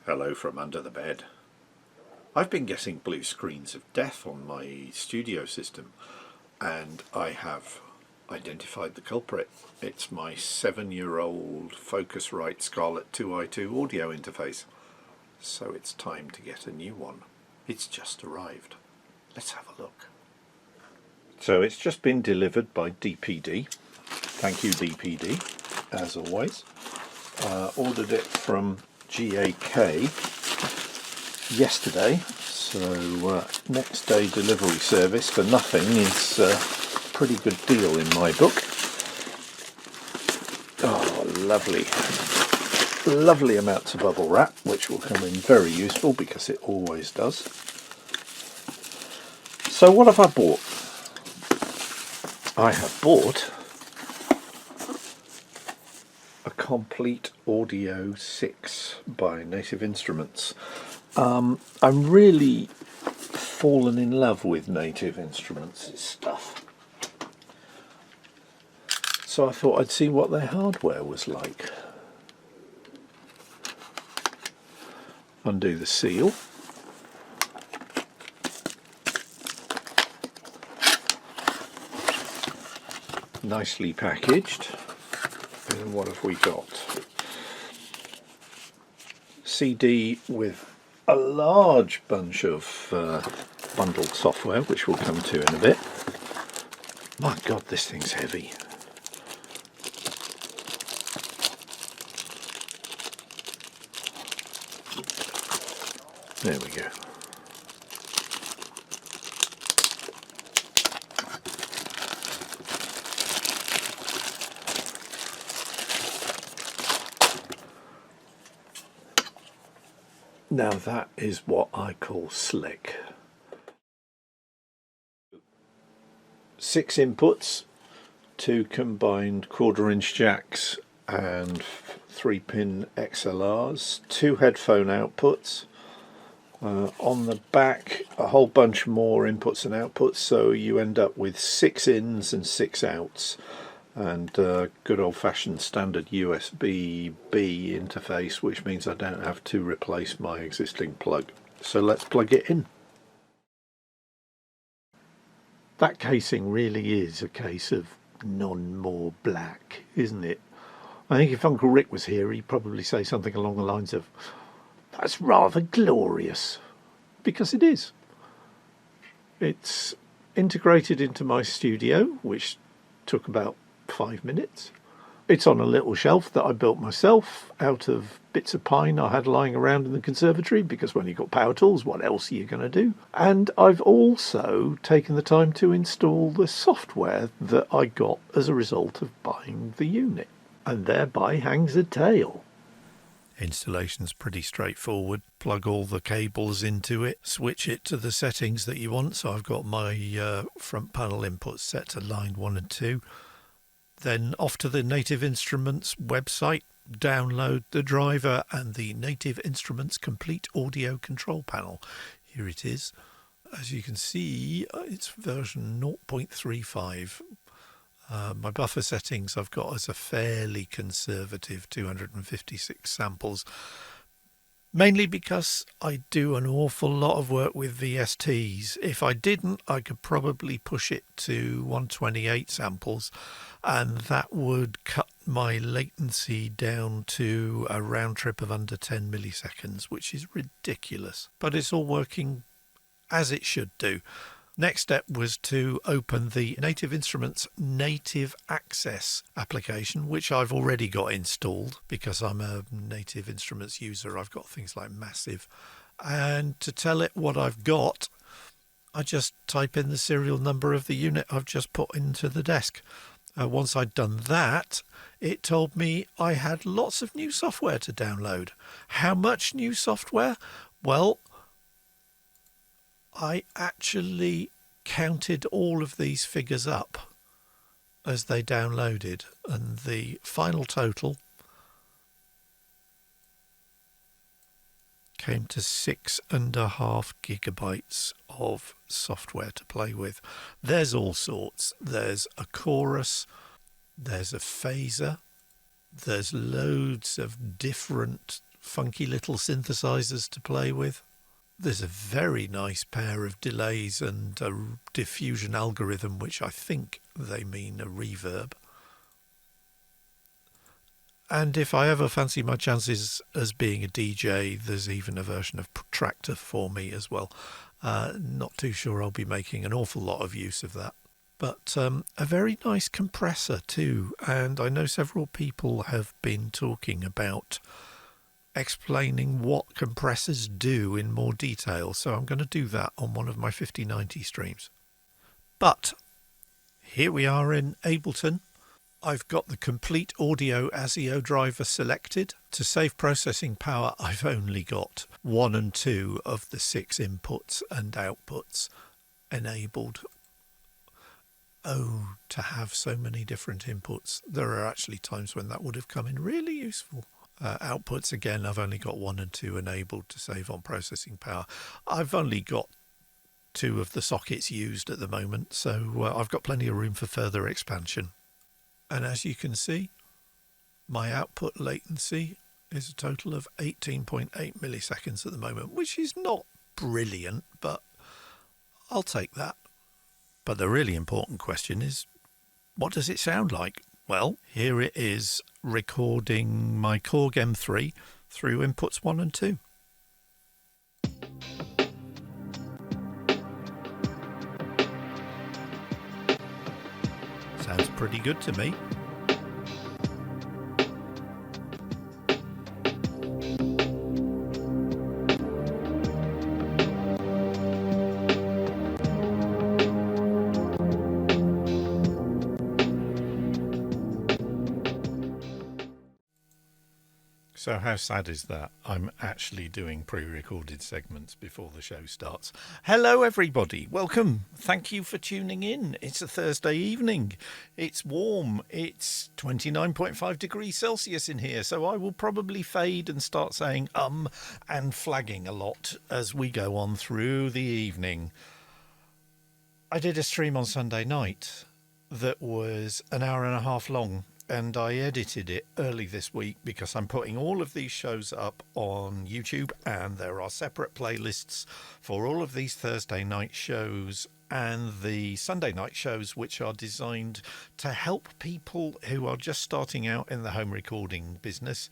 Hello from under the bed. I've been getting blue screens of death on my studio system, and I have identified the culprit. It's my 7-year-old Focusrite Scarlett 2i2 audio interface. So it's time to get a new one. It's just arrived. Let's have a look. So it's just been delivered by DPD. Thank you, DPD, as always. Ordered it from GAK yesterday, so next day delivery service for nothing is a pretty good deal in my book. Oh, lovely amounts of bubble wrap, which will come in very useful because it always does. So what have I bought? I have bought a Complete Audio 6 by Native Instruments. I'm really fallen in love with Native Instruments' stuff. So I thought I'd see what their hardware was like. Undo the seal. Nicely packaged. And what have we got? CD with a large bunch of bundled software, which we'll come to in a bit. My God, this thing's heavy. There we go. Now that is what I call slick. 6 inputs, 2 combined 1/4-inch jacks and 3-pin XLRs, 2 headphone outputs. On the back, a whole bunch more inputs and outputs, so you end up with 6 ins and 6 outs. And good old-fashioned standard USB-B interface, which means I don't have to replace my existing plug. So let's plug it in. That casing really is a case of none more black, isn't it? I think if Uncle Rick was here, he'd probably say something along the lines of, "That's rather glorious," because it is. It's integrated into my studio, which took about 5 minutes. It's on a little shelf that I built myself out of bits of pine I had lying around in the conservatory, because when you've got power tools, what else are you going to do? And I've also taken the time to install the software that I got as a result of buying the unit, and thereby hangs a tale. Installation's pretty straightforward. Plug all the cables into it, switch it to the settings that you want. So I've got my front panel inputs set to line 1 and 2. Then off to the Native Instruments website, download the driver and the Native Instruments Complete Audio Control Panel. Here it is. As you can see, it's version 0.35. My buffer settings I've got as a fairly conservative 256 samples, mainly because I do an awful lot of work with VSTs. If I didn't, I could probably push it to 128 samples, and that would cut my latency down to a round trip of under 10 milliseconds, which is ridiculous. But it's all working as it should do. Next step was to open the Native Instruments Native Access application, which I've already got installed because I'm a Native Instruments user. I've got things like Massive. And to tell it what I've got, I just type in the serial number of the unit I've just put into the desk. Once I'd done that, it told me I had lots of new software to download. How much new software? Well, I actually counted all of these figures up as they downloaded, and the final total came to 6.5 gigabytes of software to play with. There's all sorts. There's a chorus, there's a phaser, there's loads of different funky little synthesizers to play with. There's a very nice pair of delays and a diffusion algorithm, which I think they mean a reverb. And if I ever fancy my chances as being a DJ, there's even a version of Protractor for me as well. Not too sure I'll be making an awful lot of use of that. But a very nice compressor too. And I know several people have been talking about explaining what compressors do in more detail. So I'm going to do that on one of my 5090 streams. But here we are in Ableton. I've got the complete audio ASIO driver selected. To save processing power, I've only got 1 and 2 of the 6 inputs and outputs enabled. Oh, to have so many different inputs. There are actually times when that would have come in really useful. Outputs, again, I've only got 1 and 2 enabled to save on processing power. I've only got 2 of the sockets used at the moment, so I've got plenty of room for further expansion. And as you can see, my output latency is a total of 18.8 milliseconds at the moment, which is not brilliant, but I'll take that. But the really important question is, what does it sound like? Well, here it is recording my Korg M3 through inputs 1 and 2. Sounds pretty good to me. So how sad is that? I'm actually doing pre-recorded segments before the show starts. Hello everybody, welcome. Thank you for tuning in. It's a Thursday evening. It's warm. It's 29.5 degrees Celsius in here, so I will probably fade and start saying and flagging a lot as we go on through the evening. I did a stream on Sunday night that was an hour and a half long. And I edited it early this week because I'm putting all of these shows up on YouTube, and there are separate playlists for all of these Thursday night shows and the Sunday night shows, which are designed to help people who are just starting out in the home recording business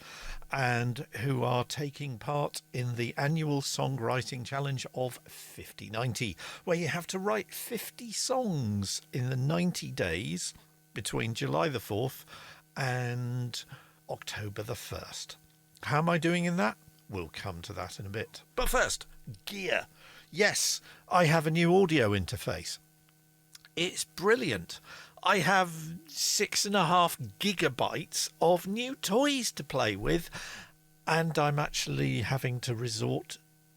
and who are taking part in the annual songwriting challenge of 5090, where you have to write 50 songs in the 90 days between July the 4th and October the 1st. How am I doing in that? We'll come to that in a bit. But first, gear. Yes, I have a new audio interface. It's brilliant. I have 6.5 gigabytes of new toys to play with, and I'm actually having to resort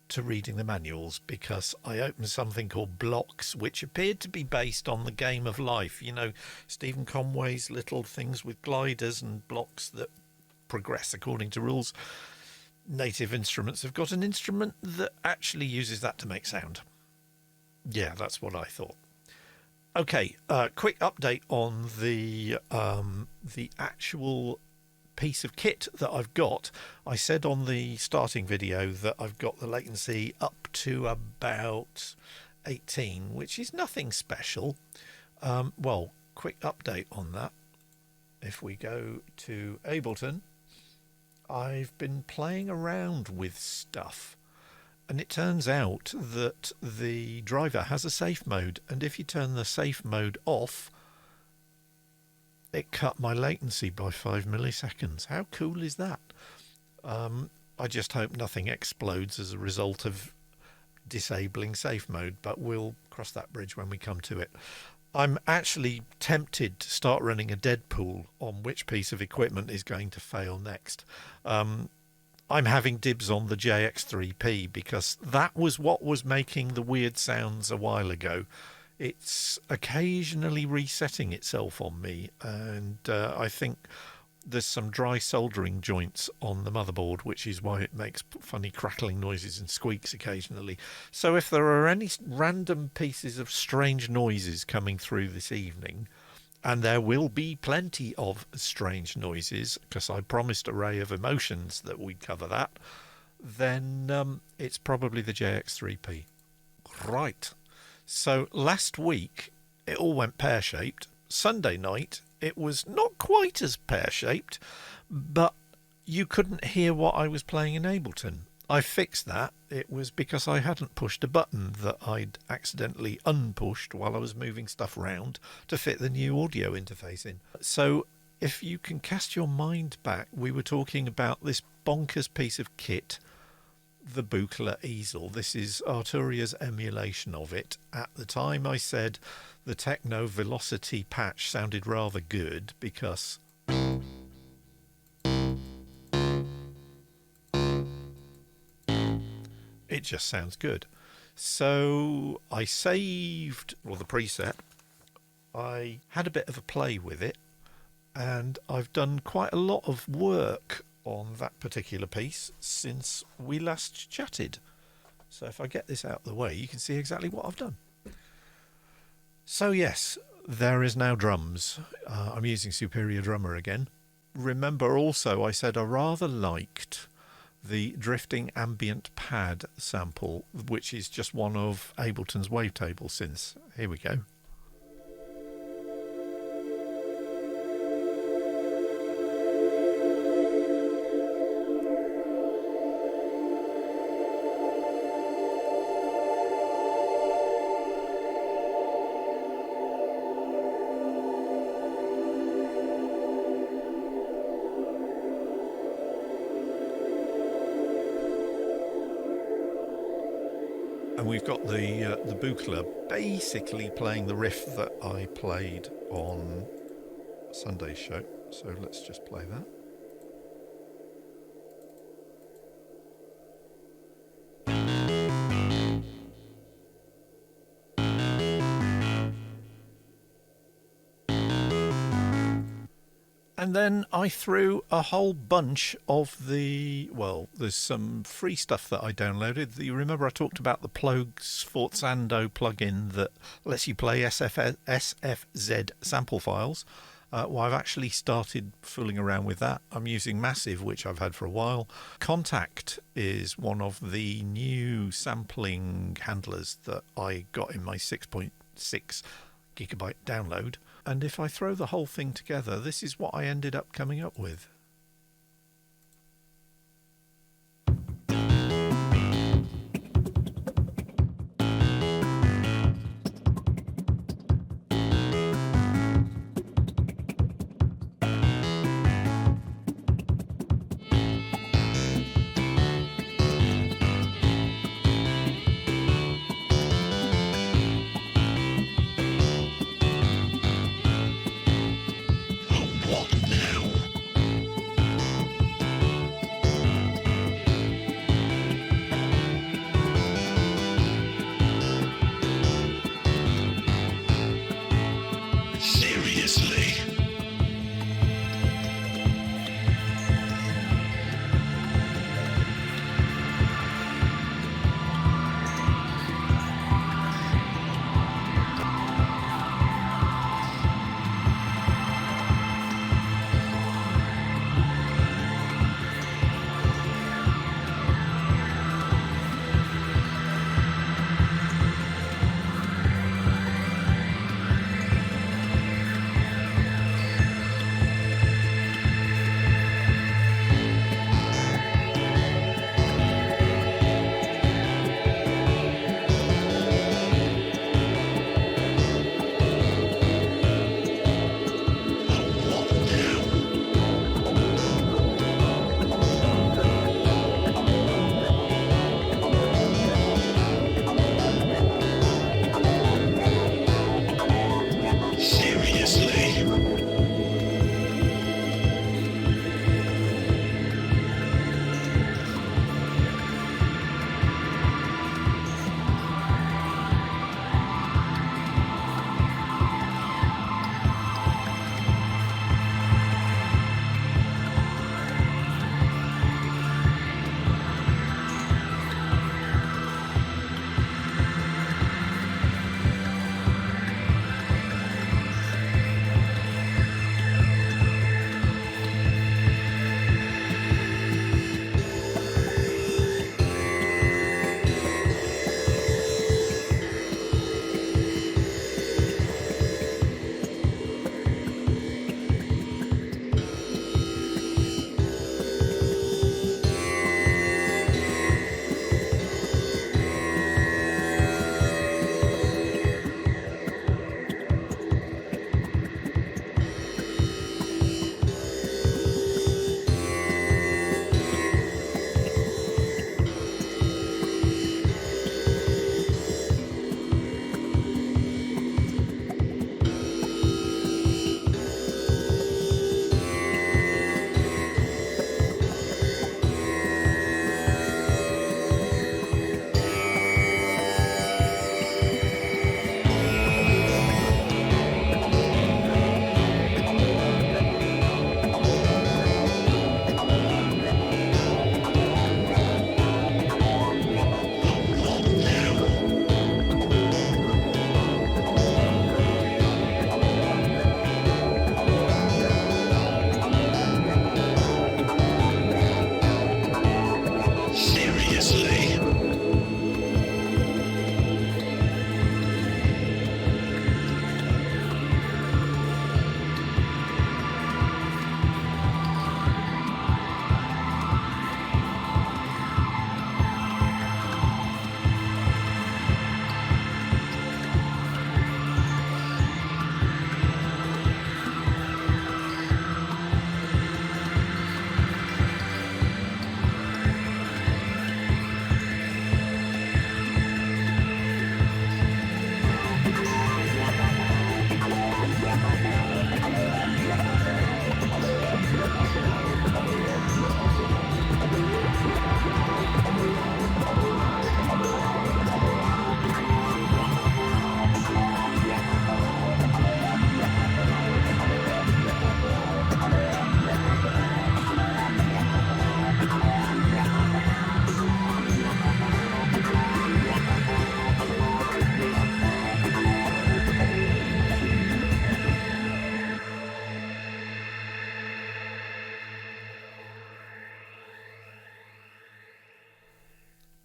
to reading the manuals because I opened something called Blocks, which appeared to be based on the Game of Life. You know, Stephen Conway's little things with gliders and blocks that progress according to rules. Native Instruments have got an instrument that actually uses that to make sound. Yeah, that's what I thought. Okay, quick update on the actual piece of kit that I've got. I said on the starting video that I've got the latency up to about 18, which is nothing special. Well, quick update on that. If we go to Ableton, I've been playing around with stuff, and it turns out that the driver has a safe mode, and if you turn the safe mode off, it cut my latency by 5 milliseconds. How cool is that? I just hope nothing explodes as a result of disabling safe mode, but we'll cross that bridge when we come to it. I'm actually tempted to start running a Deadpool on which piece of equipment is going to fail next. I'm having dibs on the JX3P because that was what was making the weird sounds a while ago. It's occasionally resetting itself on me, and I think there's some dry soldering joints on the motherboard, which is why it makes funny crackling noises and squeaks occasionally. So if there are any random pieces of strange noises coming through this evening, and there will be plenty of strange noises because I promised a ray of emotions that we'd cover that, then it's probably the JX3P. Right. So last week it all went pear-shaped. Sunday night it was not quite as pear-shaped, but you couldn't hear what I was playing in Ableton. I fixed that. It was because I hadn't pushed a button that I'd accidentally unpushed while I was moving stuff around to fit the new audio interface in. So if you can cast your mind back, we were talking about this bonkers piece of kit, the Buchla easel. This is Arturia's emulation of it. At the time I said the Techno Velocity patch sounded rather good because it just sounds good. So I saved, well, the preset. I had a bit of a play with it, and I've done quite a lot of work on that particular piece since we last chatted. So if I get this out of the way, you can see exactly what I've done. So yes, there is now drums. I'm using Superior Drummer again. Remember also I said I rather liked the drifting ambient pad sample, which is just one of Ableton's wavetable synths. Here we go. And we've got the Buchla basically playing the riff that I played on Sunday's show. So let's just play that. And then I threw a whole bunch of the, well, there's some free stuff that I downloaded. You remember I talked about the Plogs Forzando plugin that lets you play SFZ sample files. Well, I've actually started fooling around with that. I'm using Massive, which I've had for a while. Contact is one of the new sampling handlers that I got in my 6.6 gigabyte download. And if I throw the whole thing together, this is what I ended up coming up with.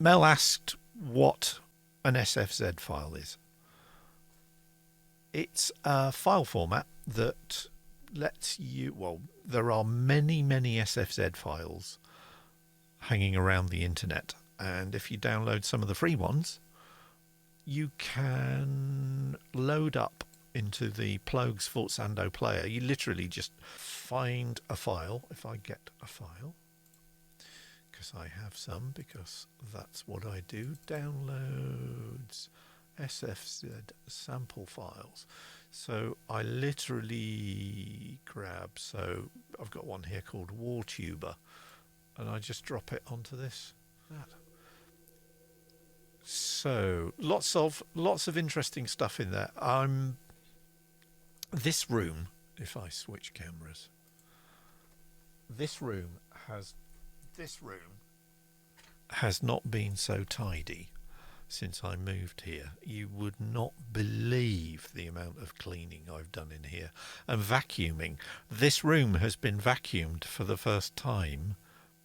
Mel asked what an SFZ file is. It's a file format that lets you, well, there are many SFZ files hanging around the internet, and if you download some of the free ones, you can load up into the Plogue Sforzando player. You literally just find a file. If I get a file, because I have some, because that's what I do. Downloads SFZ sample files. So I literally grab, so I've got one here called Walltuber, and I just drop it onto this. So lots of interesting stuff in there. This room, if I switch cameras, this room has not been so tidy since I moved here. You would not believe the amount of cleaning I've done in here, and vacuuming. This room has been vacuumed for the first time,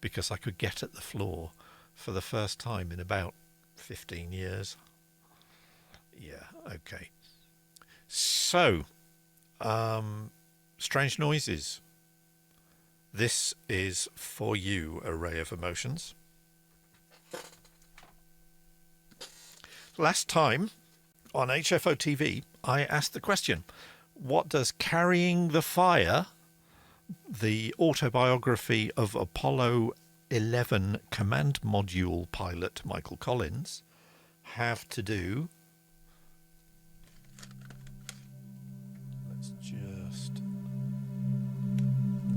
because I could get at the floor for the first time in about 15 years. Yeah, okay. So, strange noises. This is for you, Array of Emotions. Last time on HFO TV, I asked the question, what does Carrying the Fire, the autobiography of Apollo 11 command module pilot Michael Collins, have to do? Let's just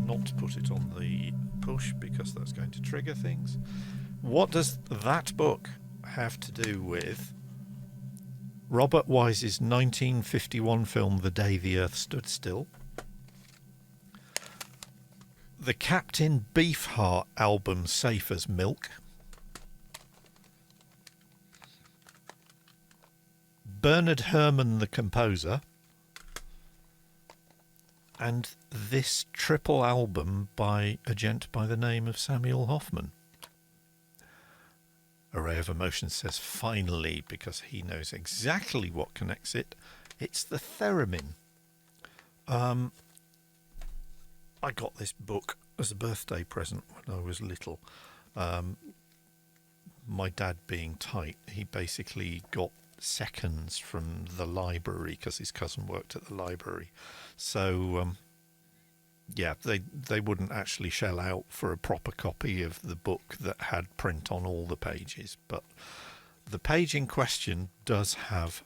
not put it on the push because that's going to trigger things. What does that book have to do with Robert Wise's 1951 film The Day the Earth Stood Still, the Captain Beefheart album Safe as Milk, Bernard Herrmann the composer, and this triple album by a gent by the name of Samuel Hoffman? Array of Emotions says finally, because he knows exactly what connects it. It's the theremin. I got this book as a birthday present when I was little. My dad being tight, he basically got seconds from the library because his cousin worked at the library. So yeah, they wouldn't actually shell out for a proper copy of the book that had print on all the pages, but the page in question does have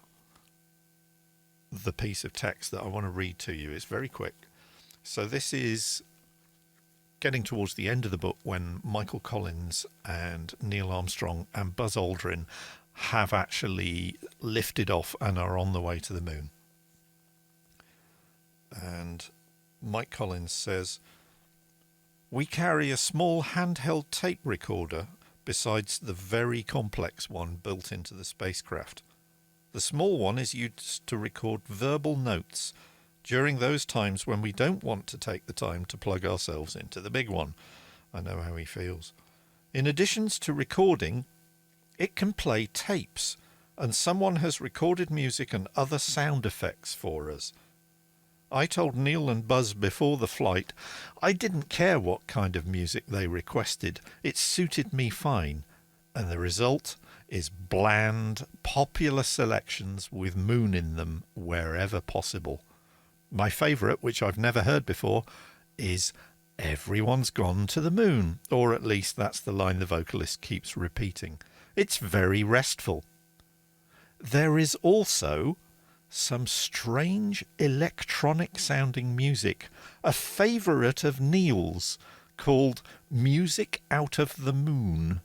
the piece of text that I want to read to you. It's very quick. So this is getting towards the end of the book when Michael Collins and Neil Armstrong and Buzz Aldrin have actually lifted off and are on the way to the moon. And Mike Collins says, "We carry a small handheld tape recorder besides the very complex one built into the spacecraft. The small one is used to record verbal notes during those times when we don't want to take the time to plug ourselves into the big one." I know how he feels. "In addition to recording, it can play tapes, and someone has recorded music and other sound effects for us. I told Neil and Buzz before the flight I didn't care what kind of music they requested. It suited me fine, and the result is bland, popular selections with moon in them wherever possible. My favourite, which I've never heard before, is Everyone's Gone to the Moon, or at least that's the line the vocalist keeps repeating. It's very restful. There is also some strange electronic sounding music, a favourite of Neil's, called Music Out of the Moon.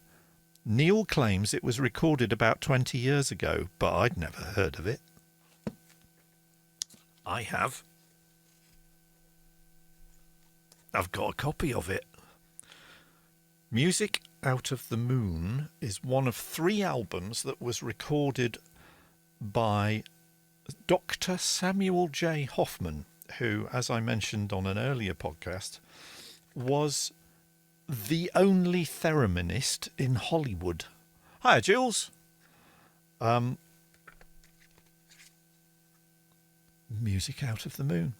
Neil claims it was recorded about 20 years ago, but I'd never heard of it." I have. I've got a copy of it. Music Out of the Moon is one of 3 albums that was recorded by Dr. Samuel J. Hoffman, who, as I mentioned on an earlier podcast, was the only thereminist in Hollywood. Hi, Jules. Music Out of the Moon.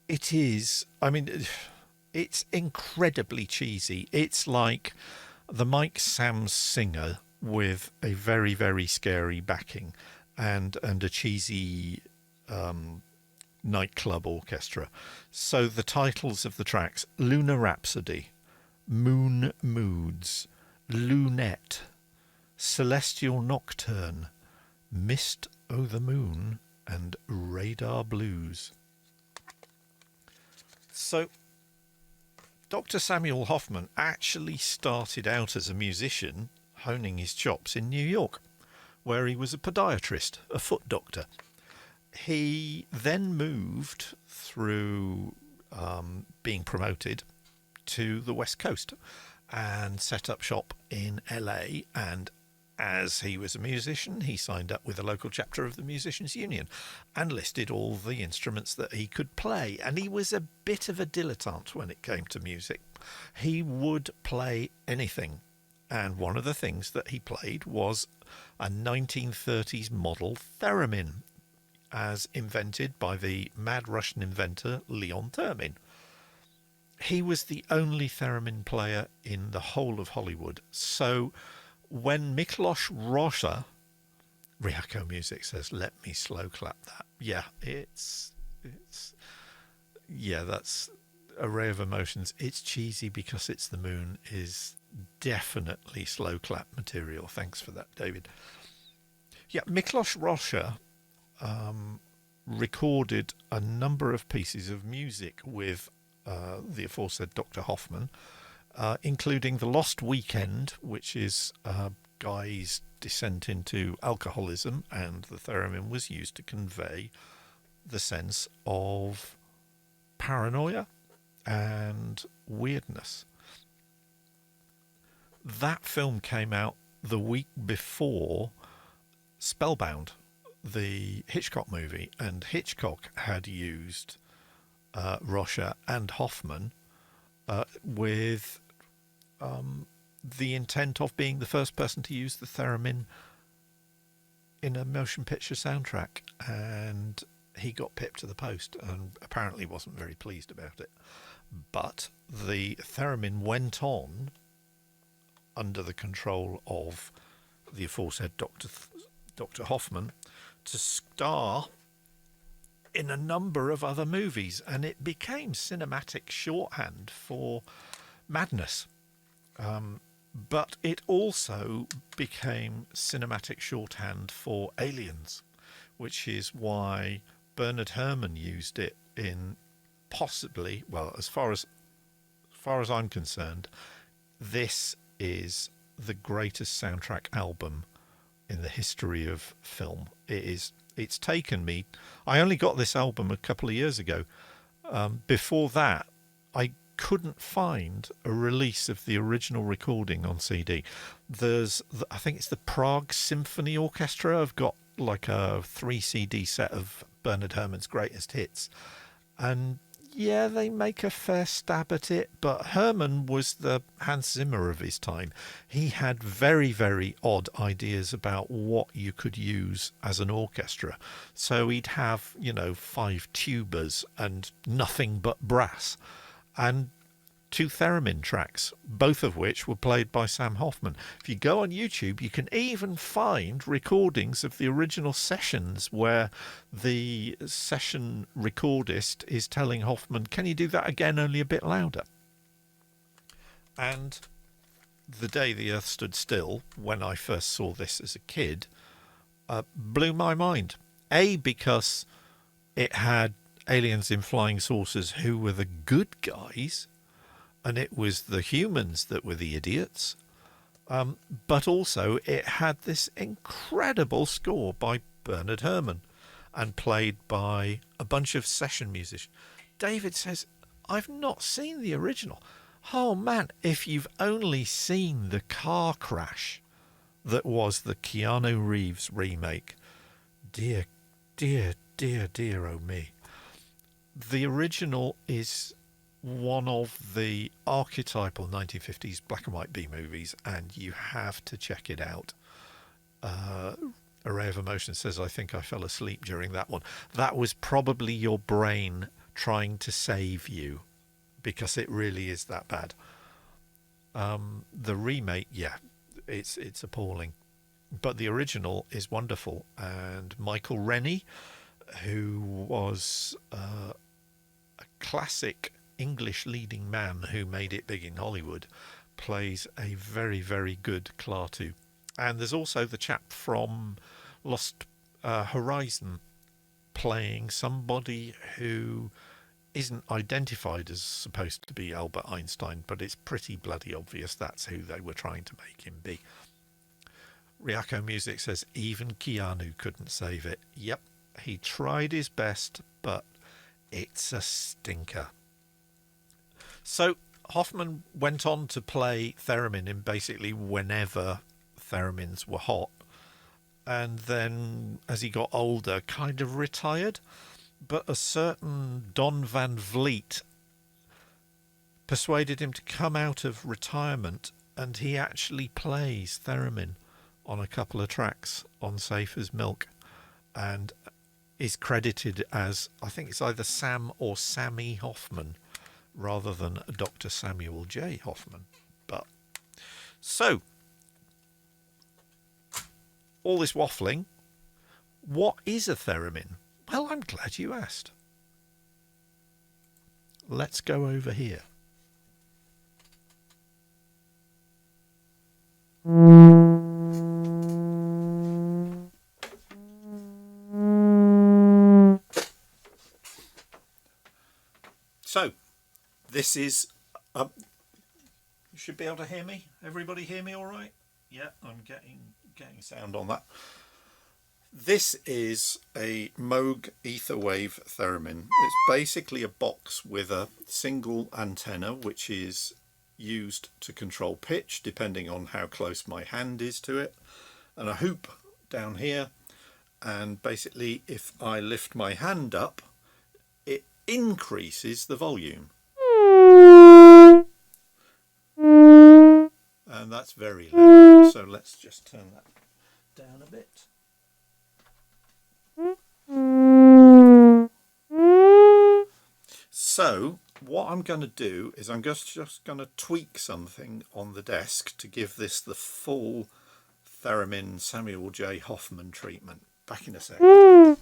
It is, I mean, it's incredibly cheesy. It's like the Mike Sam's singer with a very, very scary backing and a cheesy nightclub orchestra. So the titles of the tracks: Lunar Rhapsody, Moon Moods, Lunette, Celestial Nocturne, Mist o' the Moon, and Radar Blues. So Dr. Samuel Hoffman actually started out as a musician, honing his chops in New York, where he was a podiatrist, a foot doctor. He then moved through being promoted to the West Coast and set up shop in LA. And as he was a musician, he signed up with a local chapter of the Musicians Union and listed all the instruments that he could play. And he was a bit of a dilettante when it came to music. He would play anything. And one of the things that he played was a 1930s model theremin, as invented by the mad Russian inventor Leon Termin. He was the only theremin player in the whole of Hollywood. So when Miklos Rozsa, Riako Music says, let me slow clap that. Yeah, that's Array of Emotions. It's cheesy because it's the moon is definitely slow clap material. Thanks for that, David. Yeah, Miklos Rozsa recorded a number of pieces of music with the aforesaid Dr. Hoffman, including The Lost Weekend, which is a guy's descent into alcoholism, and the theremin was used to convey the sense of paranoia and weirdness. That film came out the week before Spellbound, the Hitchcock movie, and Hitchcock had used Rozsa and Hoffman with the intent of being the first person to use the theremin in a motion picture soundtrack, and he got pipped to the post and apparently wasn't very pleased about it. But the theremin went on, under the control of the aforesaid Dr. Hoffman, to star in a number of other movies, and it became cinematic shorthand for madness. But it also became cinematic shorthand for aliens, which is why Bernard Herrmann used it in possibly, well, as far as I'm concerned, this is the greatest soundtrack album in the history of film. It's taken me, I only got this album a couple of years ago. Before that, I couldn't find a release of the original recording on CD. I think it's the Prague Symphony Orchestra. I've got like a 3 CD set of Bernard Herrmann's greatest hits, and yeah, they make a fair stab at it, but Herrmann was the Hans Zimmer of his time. He had very, very odd ideas about what you could use as an orchestra. So he'd have, 5 tubas and nothing but brass, and 2 theremin tracks, both of which were played by Sam Hoffman. If you go on YouTube, you can even find recordings of the original sessions where the session recordist is telling Hoffman, can you do that again, only a bit louder? And The Day the Earth Stood Still, when I first saw this as a kid, blew my mind. A, because it had aliens in flying saucers who were the good guys, and it was the humans that were the idiots. But also it had this incredible score by Bernard Herrmann and played by a bunch of session musicians. David says, I've not seen the original. Oh man, if you've only seen the car crash that was the Keanu Reeves remake, dear, dear, dear, dear, oh me. The original is one of the archetypal 1950s black and white B movies, and you have to check it out. Array of Emotion says, I think I fell asleep during that one. That was probably your brain trying to save you, because it really is that bad. The remake, yeah, it's appalling. But the original is wonderful. And Michael Rennie, who was a classic English leading man who made it big in Hollywood, plays a very, very good Klaatu. And there's also the chap from Lost Horizon playing somebody who isn't identified as supposed to be Albert Einstein, but it's pretty bloody obvious that's who they were trying to make him be. Ryako Music says, even Keanu couldn't save it. Yep, he tried his best, but it's a stinker. So Hoffman went on to play theremin in basically whenever theremins were hot, and then as he got older kind of retired. But a certain Don Van Vliet persuaded him to come out of retirement, and he actually plays theremin on a couple of tracks on Safe as Milk, and is credited as, I think it's either Sam or Sammy Hoffman rather than Dr. Samuel J. Hoffman. But so, all this waffling, what is a theremin? Well, I'm glad you asked. Let's go over here. So, this is... you should be able to hear me. Everybody hear me all right? Yeah, I'm getting sound on that. This is a Moog Etherwave theremin. It's basically a box with a single antenna, which is used to control pitch depending on how close my hand is to it, and a hoop down here. And basically, if I lift my hand up, it increases the volume. And that's very loud. So let's just turn that down a bit. So what I'm going to do is I'm just going to tweak something on the desk to give this the full theremin Samuel J. Hoffman treatment. Back in a second.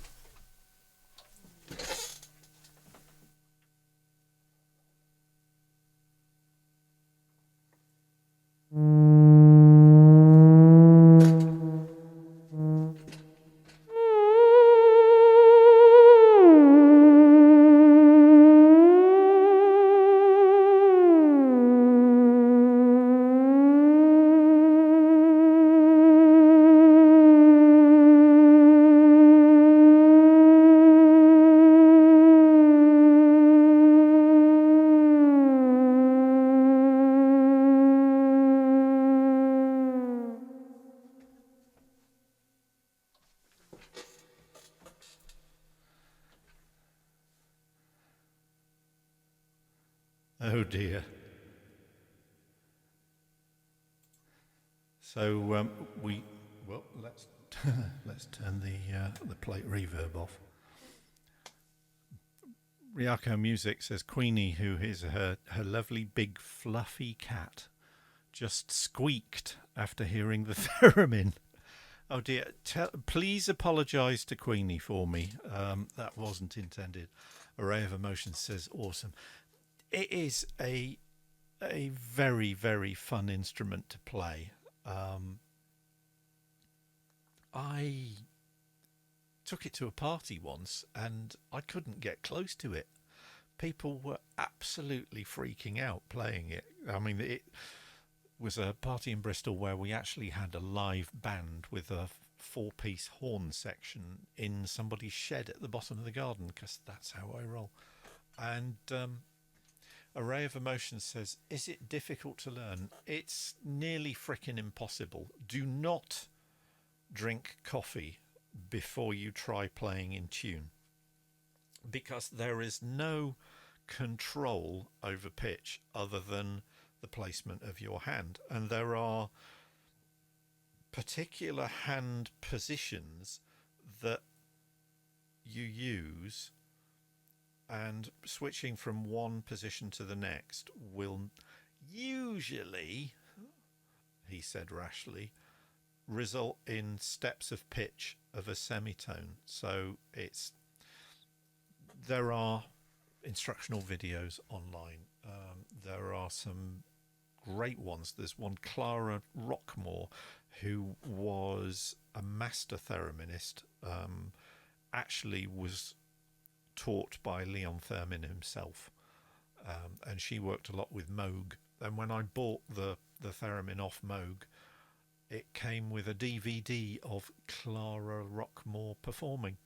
Oh dear. So let's let's turn the plate reverb off. Ryako Music says Queenie, who is her lovely big fluffy cat, just squeaked after hearing the theremin. Oh dear! Please apologise to Queenie for me. That wasn't intended. Array of Emotions says awesome. It is a very, very fun instrument to play. I took it to a party once and I couldn't get close to it. People were absolutely freaking out playing it. I mean, it was a party in Bristol where we actually had a live band with a 4-piece horn section in somebody's shed at the bottom of the garden, because that's how I roll. And Array of Emotions says, is it difficult to learn? It's nearly frickin' impossible. Do not drink coffee before you try playing in tune, because there is no control over pitch other than the placement of your hand. And there are particular hand positions that you use, and switching from one position to the next will usually, he said rashly, result in steps of pitch of a semitone. So there are instructional videos online. There are some great ones. There's one, Clara Rockmore, who was a master thereminist, actually was taught by Leon Theremin himself, and she worked a lot with Moog. And when I bought the theremin off Moog, it came with a DVD of Clara Rockmore performing.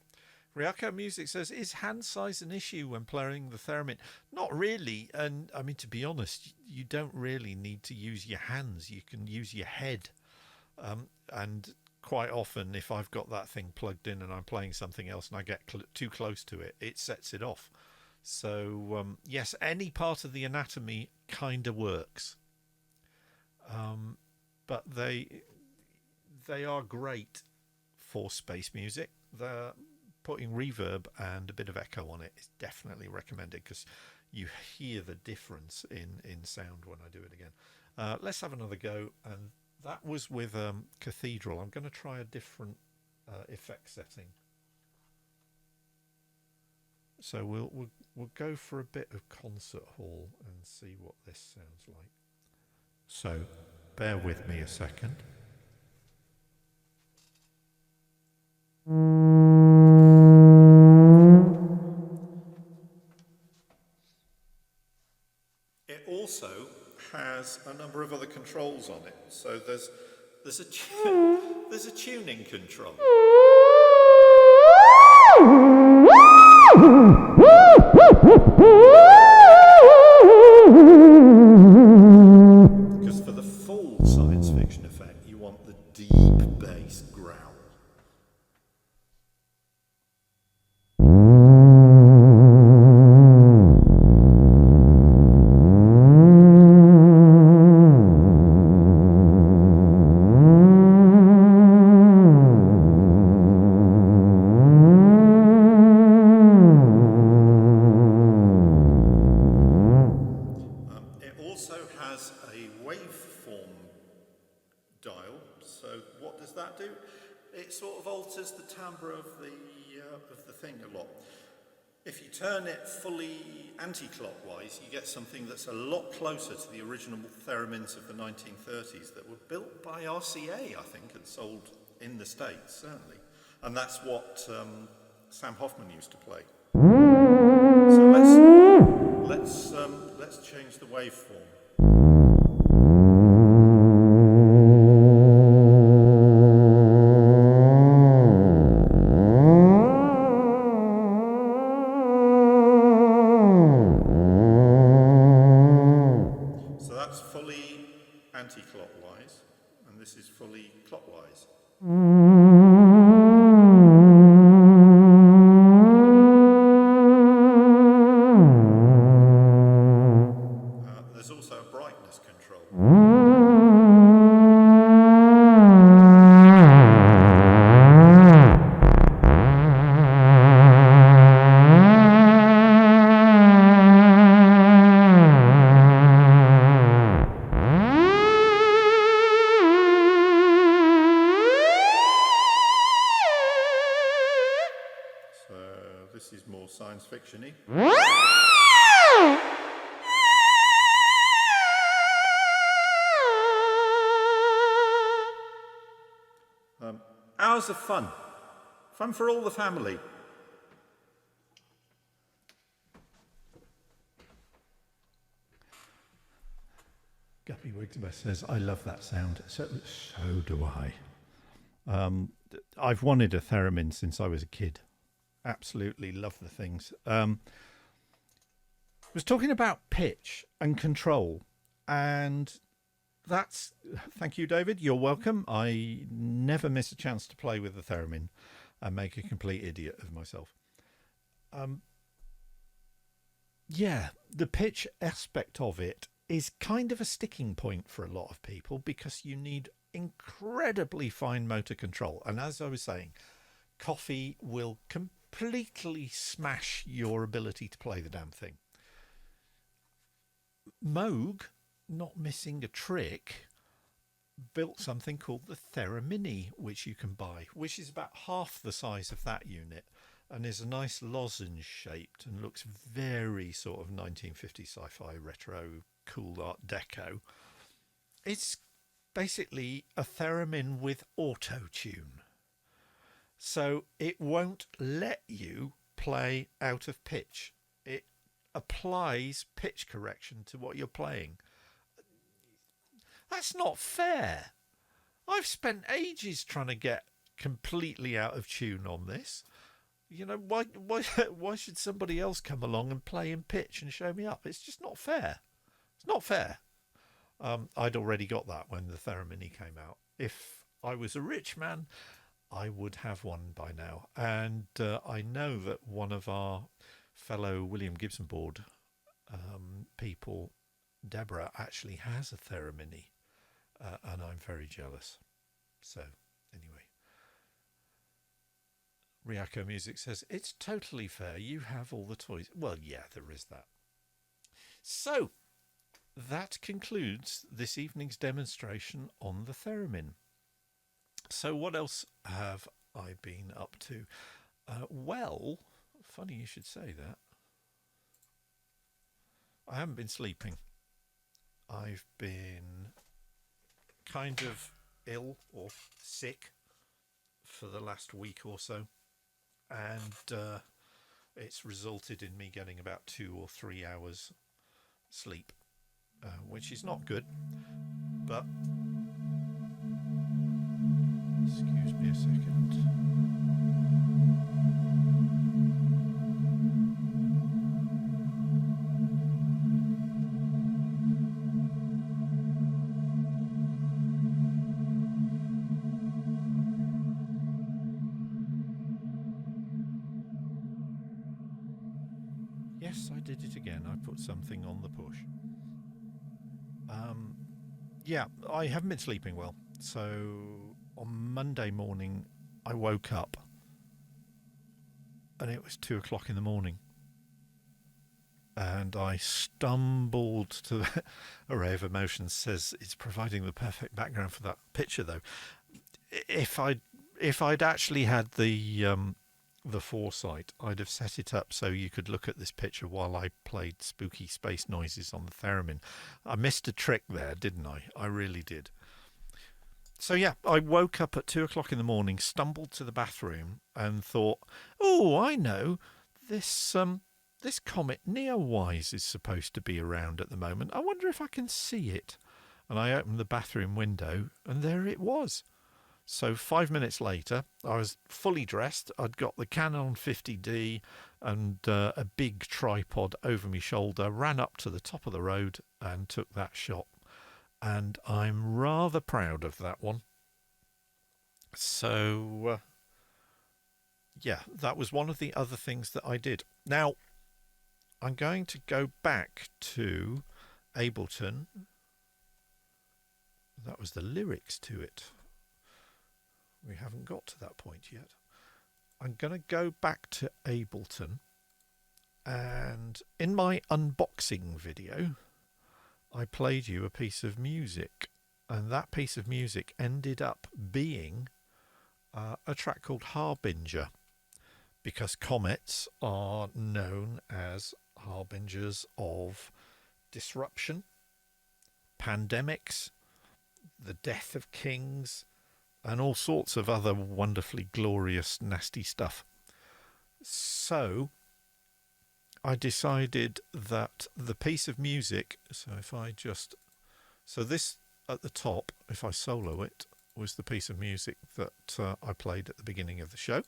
Ryako Music says, is hand size an issue when playing the theremin? Not really. And I mean, to be honest, you don't really need to use your hands. You can use your head. And quite often, if I've got that thing plugged in and I'm playing something else and I get too close to it, it sets it off. So yes, any part of the anatomy kind of works. But they are great for space music. They're putting reverb and a bit of echo on it is definitely recommended, because you hear the difference in sound when I do it again. Let's have another go, and that was with Cathedral. I'm going to try a different effect setting. So we'll go for a bit of concert hall and see what this sounds like. So bear with me a second. It also has a number of other controls on it. So there's a tuning control. Because for the full science fiction effect, you want the deep bass growl. If you turn it fully anti-clockwise, you get something that's a lot closer to the original theremins of the 1930s that were built by RCA, I think, and sold in the States, certainly. And that's what Sam Hoffman used to play. So let's change the waveform. Anti-clockwise, and this is fully clockwise. There's also a brightness control. This is more science fiction-y. Hours of fun. Fun for all the family. Guppy Wigsbeth says, I love that sound. So do I. I've wanted a theremin since I was a kid. Absolutely love the things. Was talking about pitch and control, and that's, thank you, David, you're welcome. I never miss a chance to play with the theremin and make a complete idiot of myself. Yeah, the pitch aspect of it is kind of a sticking point for a lot of people because you need incredibly fine motor control. And as I was saying, coffee will completely smash your ability to play the damn thing. Moog, not missing a trick, built something called the Theramini, which you can buy, which is about half the size of that unit and is a nice lozenge shaped and looks very sort of 1950s sci-fi retro cool art deco. It's basically a theremin with auto tune, so it won't let you play out of pitch. It applies pitch correction to what you're playing. That's not fair. I've spent ages trying to get completely out of tune on this. You know, why should somebody else come along and play in pitch and show me up? It's just not fair. It's not fair. I'd already got that when the Theramini came out. If I was a rich man, I would have one by now. And I know that one of our fellow William Gibson board people, Deborah, actually has a Theramini, and I'm very jealous. So, anyway. Ryako Music says, it's totally fair. You have all the toys. Well, yeah, there is that. So, that concludes this evening's demonstration on the theremin. So, what else have I been up to? Well, funny you should say that. I haven't been sleeping. I've been kind of ill or sick for the last week or so. And it's resulted in me getting about 2 or 3 hours sleep, which is not good, but excuse me a second. Yes, I did it again. I put something on the push. Yeah, I haven't been sleeping well. So on Monday morning, I woke up and it was 2 o'clock in the morning. And I stumbled to the Array of Emotions says it's providing the perfect background for that picture, though. If I'd actually had the foresight, I'd have set it up so you could look at this picture while I played spooky space noises on the theremin. I missed a trick there, didn't I? I really did. So yeah, I woke up at 2 o'clock in the morning, stumbled to the bathroom, and thought, "Oh, I know, this comet Neowise is supposed to be around at the moment. I wonder if I can see it." And I opened the bathroom window, and there it was. So 5 minutes later, I was fully dressed. I'd got the Canon 50D and a big tripod over my shoulder, ran up to the top of the road and took that shot. And I'm rather proud of that one. So, yeah, that was one of the other things that I did. Now, I'm going to go back to Ableton. That was the lyrics to it. We haven't got to that point yet. I'm going to go back to Ableton, and in my unboxing video, I played you a piece of music, and that piece of music ended up being a track called Harbinger, because comets are known as harbingers of disruption, pandemics, the death of kings, and all sorts of other wonderfully glorious, nasty stuff. So I decided that the piece of music, so this at the top, if I solo it, was the piece of music that I played at the beginning of the show.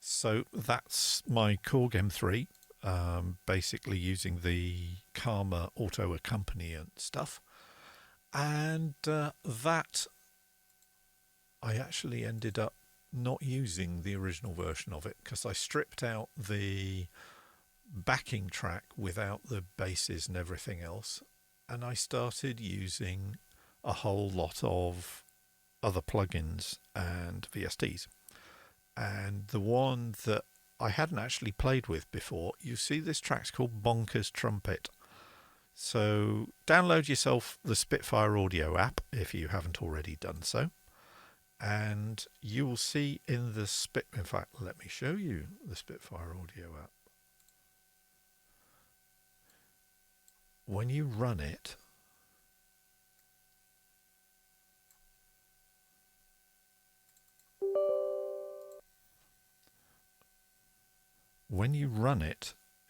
So that's my Korg M3. Basically using the Karma auto accompaniment stuff, and that I actually ended up not using the original version of it because I stripped out the backing track without the basses and everything else, and I started using a whole lot of other plugins and VSTs. And the one that I hadn't actually played with before, you see this track's called Bonkers Trumpet. So download yourself the Spitfire Audio app if you haven't already done so. And you will see in the in fact, let me show you the Spitfire Audio app. When you run it,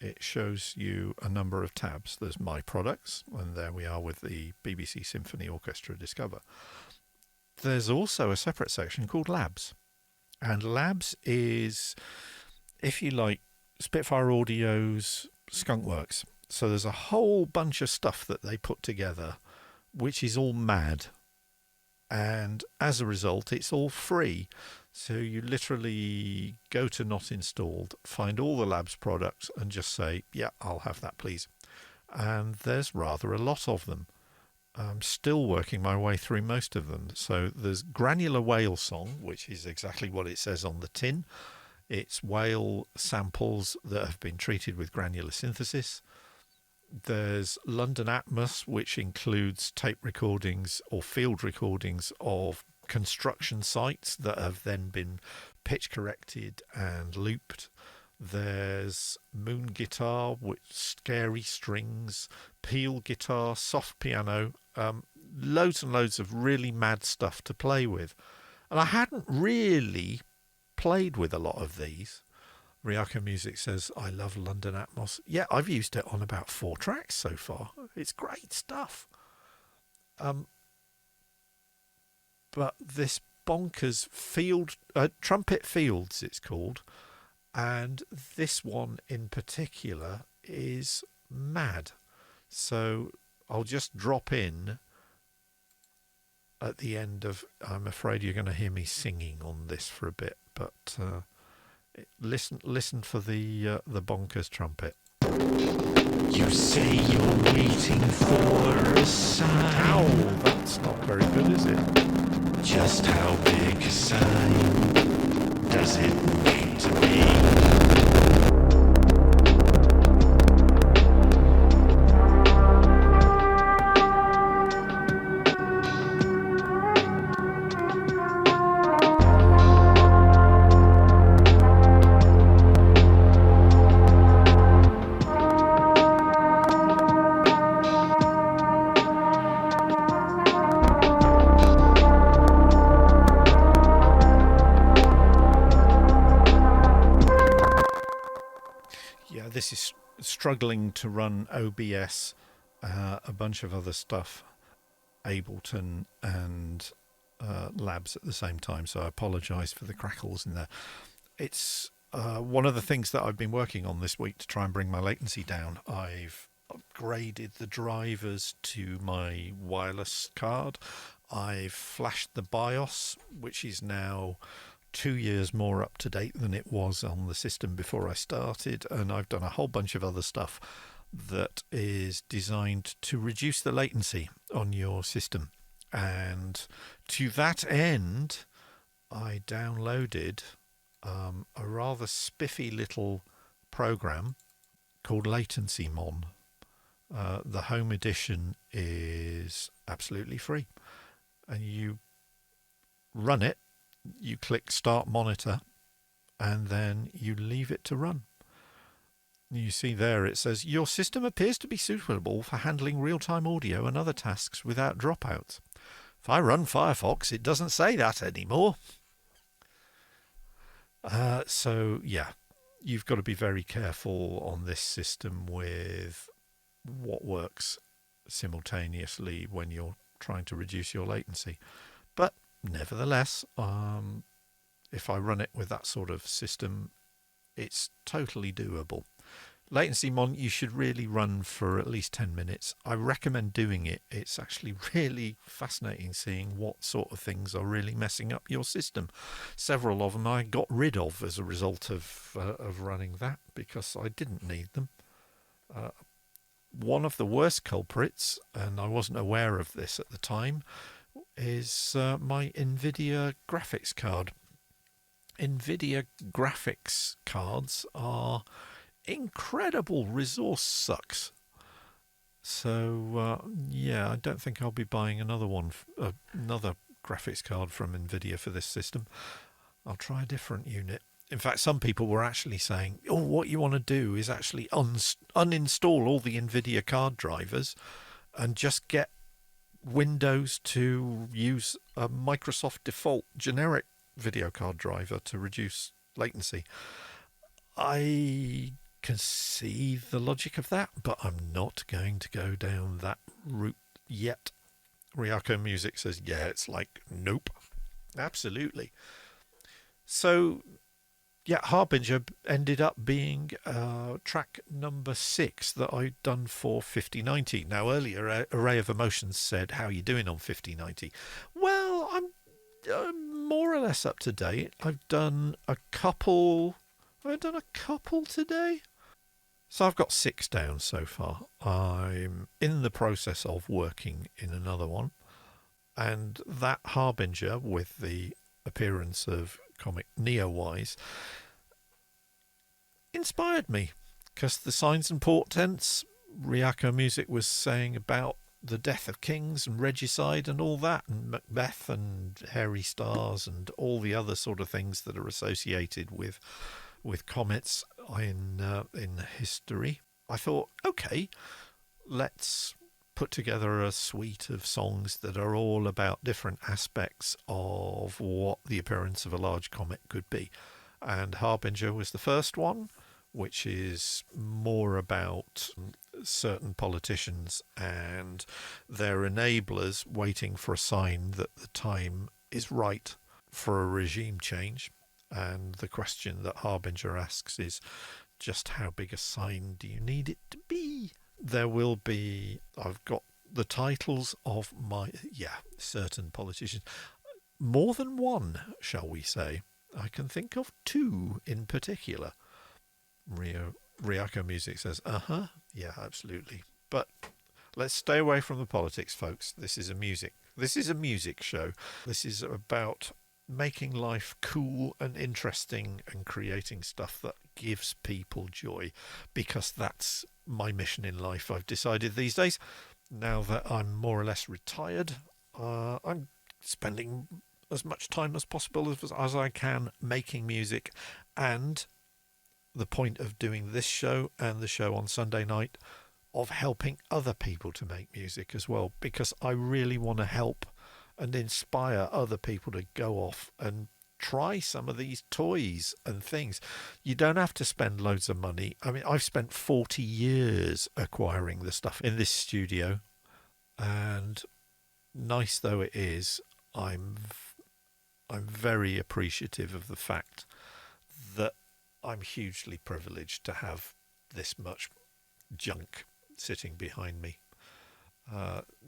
it shows you a number of tabs. There's My Products, and there we are with the BBC Symphony Orchestra Discover. There's also a separate section called Labs. And Labs is, if you like, Spitfire Audio's Skunkworks. So there's a whole bunch of stuff that they put together, which is all mad. And as a result, it's all free. So you literally go to Not Installed, find all the Labs products and just say, yeah, I'll have that, please. And there's rather a lot of them. I'm still working my way through most of them. So there's Granular Whale Song, which is exactly what it says on the tin. It's whale samples that have been treated with granular synthesis. There's London Atmos, which includes tape recordings or field recordings of construction sites that have then been pitch corrected and looped. There's Moon Guitar with scary strings, Peel Guitar, soft piano, loads and loads of really mad stuff to play with. And I hadn't really played with a lot of these. Ryako Music says, I love London Atmos. Yeah, I've used it on about 4 tracks so far. It's great stuff. But this bonkers Trumpet Fields, it's called. And this one in particular is mad. So I'll just drop in at the end of, I'm afraid you're going to hear me singing on this for a bit, but listen for the bonkers trumpet. You say you're waiting for a sign. Ow, that's not very good, is it? Just how big a sign does it need to be? This is struggling to run OBS, a bunch of other stuff, Ableton and Labs at the same time, so I apologise for the crackles in there. It's one of the things that I've been working on this week to try and bring my latency down. I've upgraded the drivers to my wireless card. I've flashed the BIOS, which is now 2 years more up to date than it was on the system before I started, and I've done a whole bunch of other stuff that is designed to reduce the latency on your system. And to that end, I downloaded a rather spiffy little program called Latency Mon. The home edition is absolutely free, and you run it. You click Start Monitor, and then you leave it to run. You see there it says, your system appears to be suitable for handling real-time audio and other tasks without dropouts. If I run Firefox, it doesn't say that anymore. So, yeah, you've got to be very careful on this system with what works simultaneously when you're trying to reduce your latency. But nevertheless, if I run it with that sort of system, it's totally doable. Latency mon, you should really run for at least 10 minutes. I recommend doing it. It's actually really fascinating seeing what sort of things are really messing up your system. Several of them I got rid of as a result of running that because I didn't need them. One of the worst culprits, and I wasn't aware of this at the time, is my NVIDIA graphics card. NVIDIA graphics cards are incredible resource sucks. So yeah, I don't think I'll be buying another graphics card from NVIDIA for this system. I'll try a different unit. In fact, some people were actually saying, oh, what you want to do is actually uninstall all the NVIDIA card drivers and just get Windows to use a Microsoft default generic video card driver to reduce latency. I can see the logic of that, but I'm not going to go down that route yet. Ryako Music says, yeah, it's like, nope, absolutely. So, yeah, Harbinger ended up being track number 6 that I'd done for 5090. Now, earlier, Array of Emotions said, how are you doing on 5090? Well, I'm more or less up to date. I've done a couple today. So I've got 6 down so far. I'm in the process of working in another one. And that Harbinger, with the appearance of comic Neowise, inspired me. Because the signs and portents, Ryako Music was saying about the death of kings and regicide and all that, and Macbeth and Hairy Stars and all the other sort of things that are associated with comets in history. I thought, okay, let's put together a suite of songs that are all about different aspects of what the appearance of a large comet could be. And Harbinger was the first one, which is more about certain politicians and their enablers waiting for a sign that the time is right for a regime change. And the question that Harbinger asks is, just how big a sign do you need it to be? There will be, I've got the titles of certain politicians. More than one, shall we say. I can think of 2 in particular. Ryako Music says, yeah, absolutely. But let's stay away from the politics, folks. This is a music show. This is about making life cool and interesting and creating stuff that gives people joy, because that's my mission in life. I've decided these days, now that I'm more or less retired, I'm spending as much time as possible as I can making music. And the point of doing this show and the show on Sunday night, of helping other people to make music as well, because I really want to help and inspire other people to go off and try some of these toys and things. You don't have to spend loads of money. I mean, I've spent 40 years acquiring the stuff in this studio, and nice though it is, I'm very appreciative of the fact that I'm hugely privileged to have this much junk sitting behind me.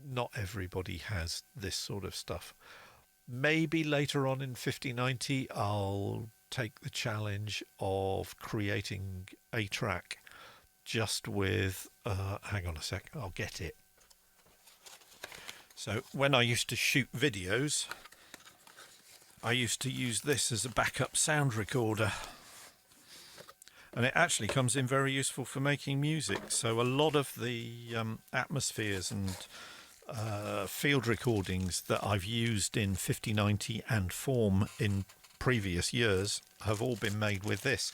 Not everybody has this sort of stuff. Maybe later on in 5090 I'll take the challenge of creating a track just with hang on a sec, I'll get it. So when I used to shoot videos, I used to use this as a backup sound recorder, and it actually comes in very useful for making music. So a lot of the atmospheres and field recordings that I've used in 5090 and Form in previous years have all been made with this.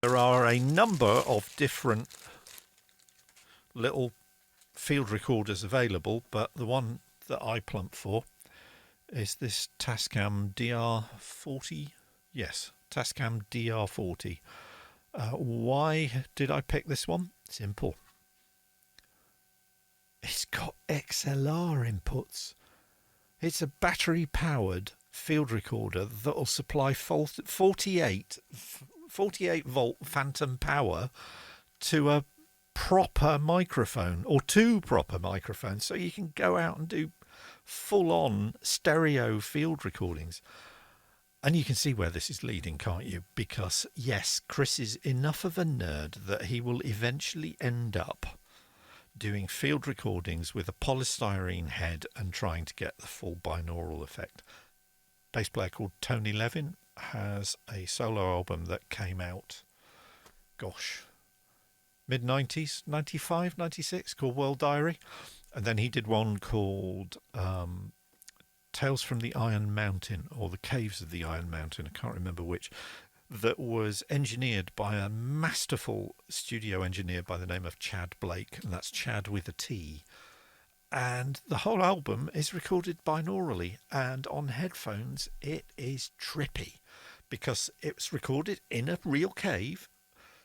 There are a number of different little field recorders available, but the one that I plump for is this Tascam DR40. Yes, Tascam DR40. Why did I pick this one? Simple. It's got XLR inputs. It's a battery-powered field recorder that will supply 48 48-volt phantom power to a proper microphone, or two proper microphones, so you can go out and do full-on stereo field recordings. And you can see where this is leading, can't you? Because, yes, Chris is enough of a nerd that he will eventually end up doing field recordings with a polystyrene head and trying to get the full binaural effect. Bass player called Tony Levin has a solo album that came out, gosh, mid-90s, 95, 96, called World Diary. And then he did one called Tales from the Iron Mountain, or the Caves of the Iron Mountain, I can't remember which, that was engineered by a masterful studio engineer by the name of Chad Blake, and that's Chad with a T. And the whole album is recorded binaurally, and on headphones it is trippy, because it's recorded in a real cave.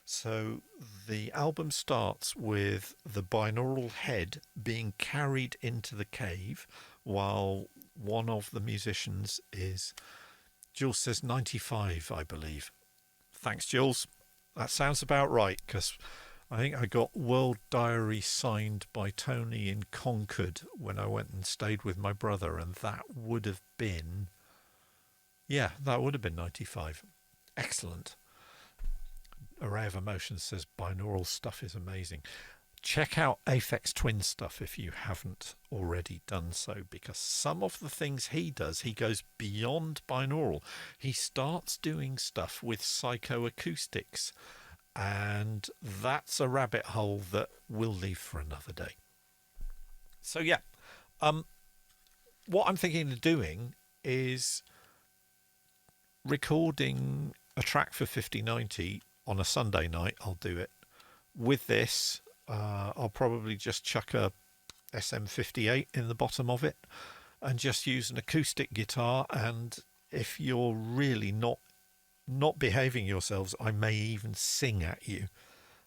So the album starts with the binaural head being carried into the cave, while one of the musicians is, Jules says 95, I believe. Thanks, Jules. That sounds about right, because I think I got World Diary signed by Tony in Concord when I went and stayed with my brother, and that would have been 95. Excellent. Array of Emotions says binaural stuff is amazing. Check out Aphex Twin stuff if you haven't already done so, because some of the things he does, he goes beyond binaural. He starts doing stuff with psychoacoustics, and that's a rabbit hole that we'll leave for another day. So yeah, what I'm thinking of doing is recording a track for 5090 on a Sunday night. I'll do it with this. I'll probably just chuck a SM58 in the bottom of it and just use an acoustic guitar, and if you're really not behaving yourselves, I may even sing at you,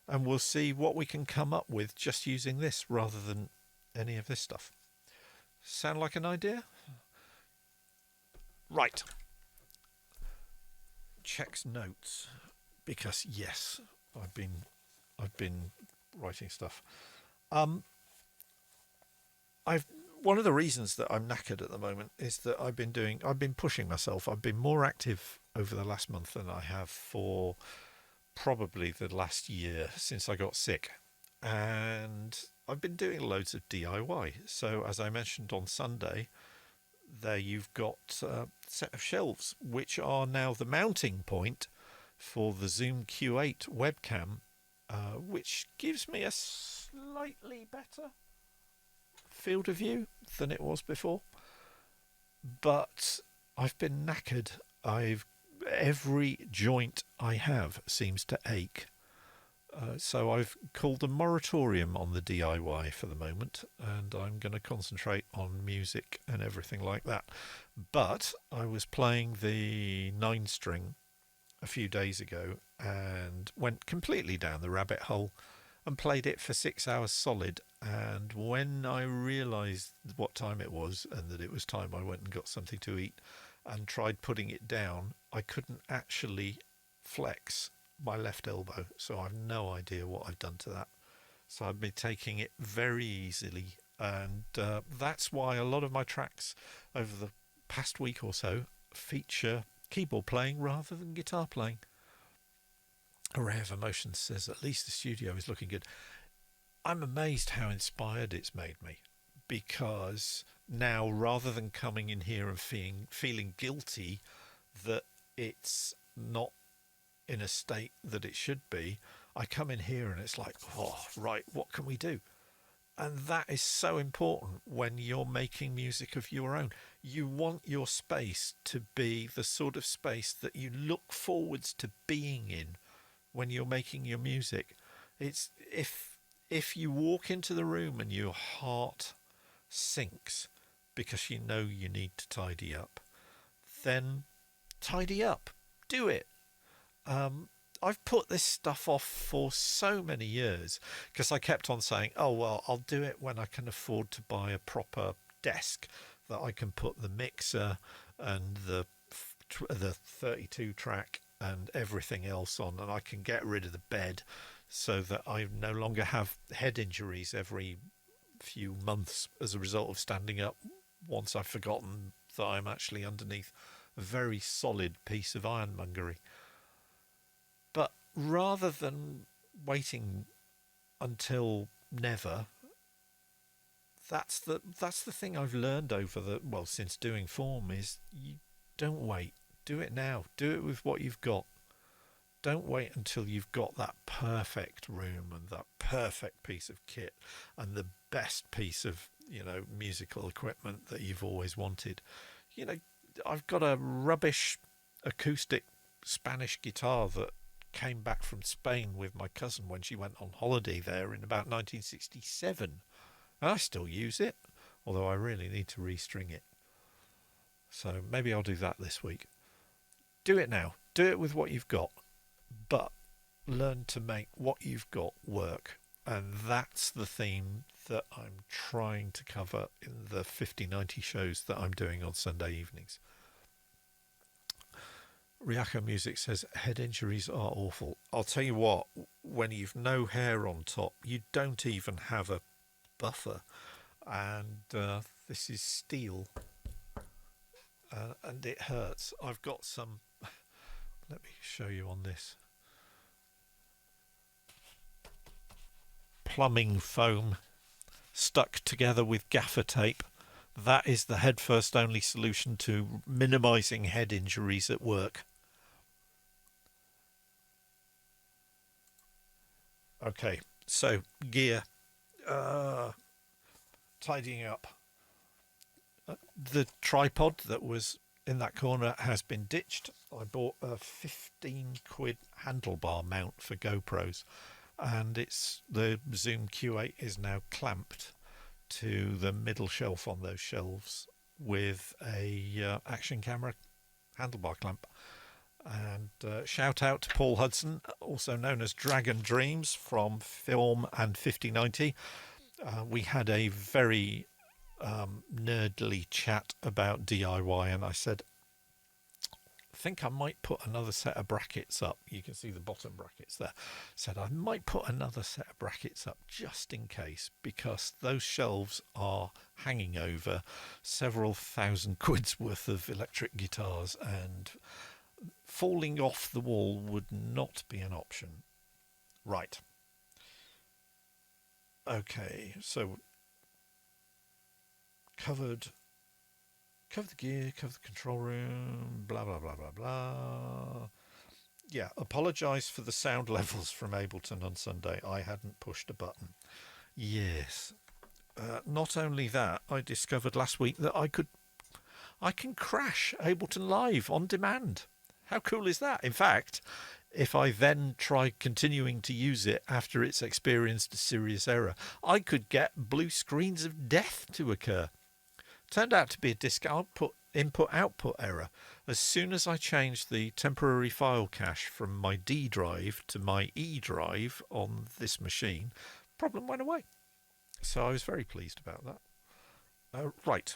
and we'll see what we can come up with just using this rather than any of this stuff. Sound like an idea? Right. Checks notes, because yes, I've been writing stuff. One of the reasons that I'm knackered at the moment is that I've been pushing myself. I've been more active over the last month than I have for probably the last year since I got sick, and I've been doing loads of DIY. So as I mentioned on Sunday, there you've got a set of shelves which are now the mounting point for the Zoom Q8 webcam, which gives me a slightly better field of view than it was before. But I've been knackered. Every joint I have seems to ache. So I've called a moratorium on the DIY for the moment, and I'm going to concentrate on music and everything like that. But I was playing the 9-string a few days ago and went completely down the rabbit hole and played it for 6 hours solid. And when I realised what time it was and that it was time I went and got something to eat and tried putting it down, I couldn't actually flex my left elbow, so I've no idea what I've done to that. So I've been taking it very easily, and that's why a lot of my tracks over the past week or so feature keyboard playing rather than guitar playing. Array of Emotions says at least the studio is looking good. I'm amazed how inspired it's made me, because now rather than coming in here and feeling guilty that it's not in a state that it should be, I come in here and it's like, oh, right, what can we do? And that is so important when you're making music of your own. You want your space to be the sort of space that you look forwards to being in when you're making your music. It's if you walk into the room and your heart sinks because you know you need to tidy up, then tidy up. Do it. I've put this stuff off for so many years because I kept on saying, oh, well, I'll do it when I can afford to buy a proper desk that I can put the mixer and the 32 track and everything else on, and I can get rid of the bed so that I no longer have head injuries every few months as a result of standing up once I've forgotten that I'm actually underneath a very solid piece of ironmongery. But rather than waiting until never, that's the thing I've learned over since doing form is you don't wait. Do it now. Do it with what you've got. Don't wait until you've got that perfect room and that perfect piece of kit and the best piece of, musical equipment that you've always wanted. I've got a rubbish acoustic Spanish guitar that came back from Spain with my cousin when she went on holiday there in about 1967. And I still use it, although I really need to restring it. So maybe I'll do that this week. Do it now. Do it with what you've got. But learn to make what you've got work. And that's the theme that I'm trying to cover in the 50-90 shows that I'm doing on Sunday evenings. Ryako Music says head injuries are awful. I'll tell you what, when you've no hair on top, you don't even have a buffer. And this is steel. And it hurts. I've got some... Let me show you on this. Plumbing foam stuck together with gaffer tape. That is the head first only solution to minimising head injuries at work. Okay, so gear. Tidying up. The tripod that was in that corner has been ditched. I bought a 15 quid handlebar mount for GoPros, and the Zoom Q8 is now clamped to the middle shelf on those shelves with a action camera handlebar clamp. And shout out to Paul Hudson, also known as Dragon Dreams from Film and 5090. We had a very nerdly chat about DIY, and I said, I think I might put another set of brackets up. You can see the bottom brackets there. Said I might put another set of brackets up just in case, because those shelves are hanging over several thousand quid's worth of electric guitars, and falling off the wall would not be an option. Right. Okay, so covered the gear, cover the control room, blah, blah, blah, blah, blah. Yeah, apologise for the sound levels from Ableton on Sunday. I hadn't pushed a button. Yes. Not only that, I discovered last week that I can crash Ableton Live on demand. How cool is that? In fact, if I then try continuing to use it after it's experienced a serious error, I could get blue screens of death to occur. Turned out to be a disk input-output error. As soon as I changed the temporary file cache from my D drive to my E drive on this machine, problem went away. So I was very pleased about that. Right.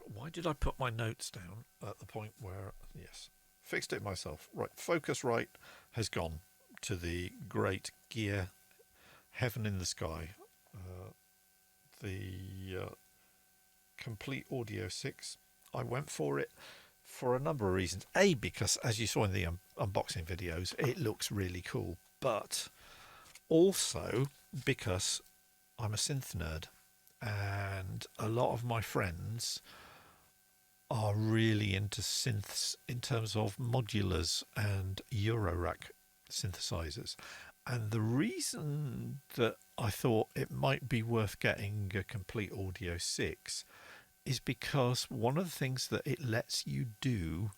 Why did I put my notes down at the point where... Yes, fixed it myself. Right, Focusrite has gone to the great gear heaven in the sky. The Complete Audio 6. I went for it for a number of reasons. A, because as you saw in the unboxing videos, it looks really cool. But also because I'm a synth nerd, and a lot of my friends are really into synths in terms of modulars and Eurorack synthesizers. And the reason that I thought it might be worth getting a Complete Audio 6 is because one of the things that it lets you do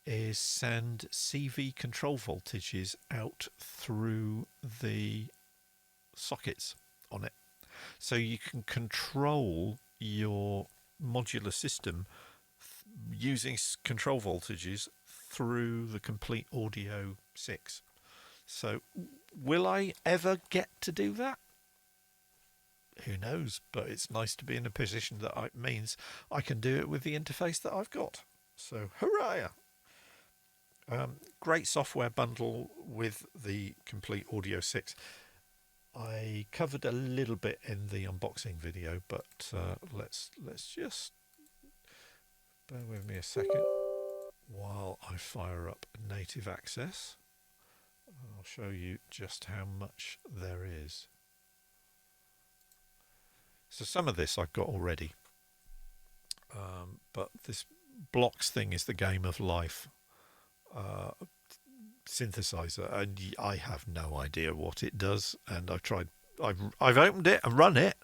is send CV control voltages out through the sockets on it. So you can control your modular system using control voltages through the Complete Audio 6. So will I ever get to do that? Who knows, but it's nice to be in a position that it means I can do it with the interface that I've got. So hurrah! Great software bundle with the complete Audio 6. I covered a little bit in the unboxing video, but let's just bear with me a second while I fire up native access. I'll show you just how much there is. So some of this I've got already, but this blocks thing is the game of life synthesizer, and I have no idea what it does, and I've opened it and run it.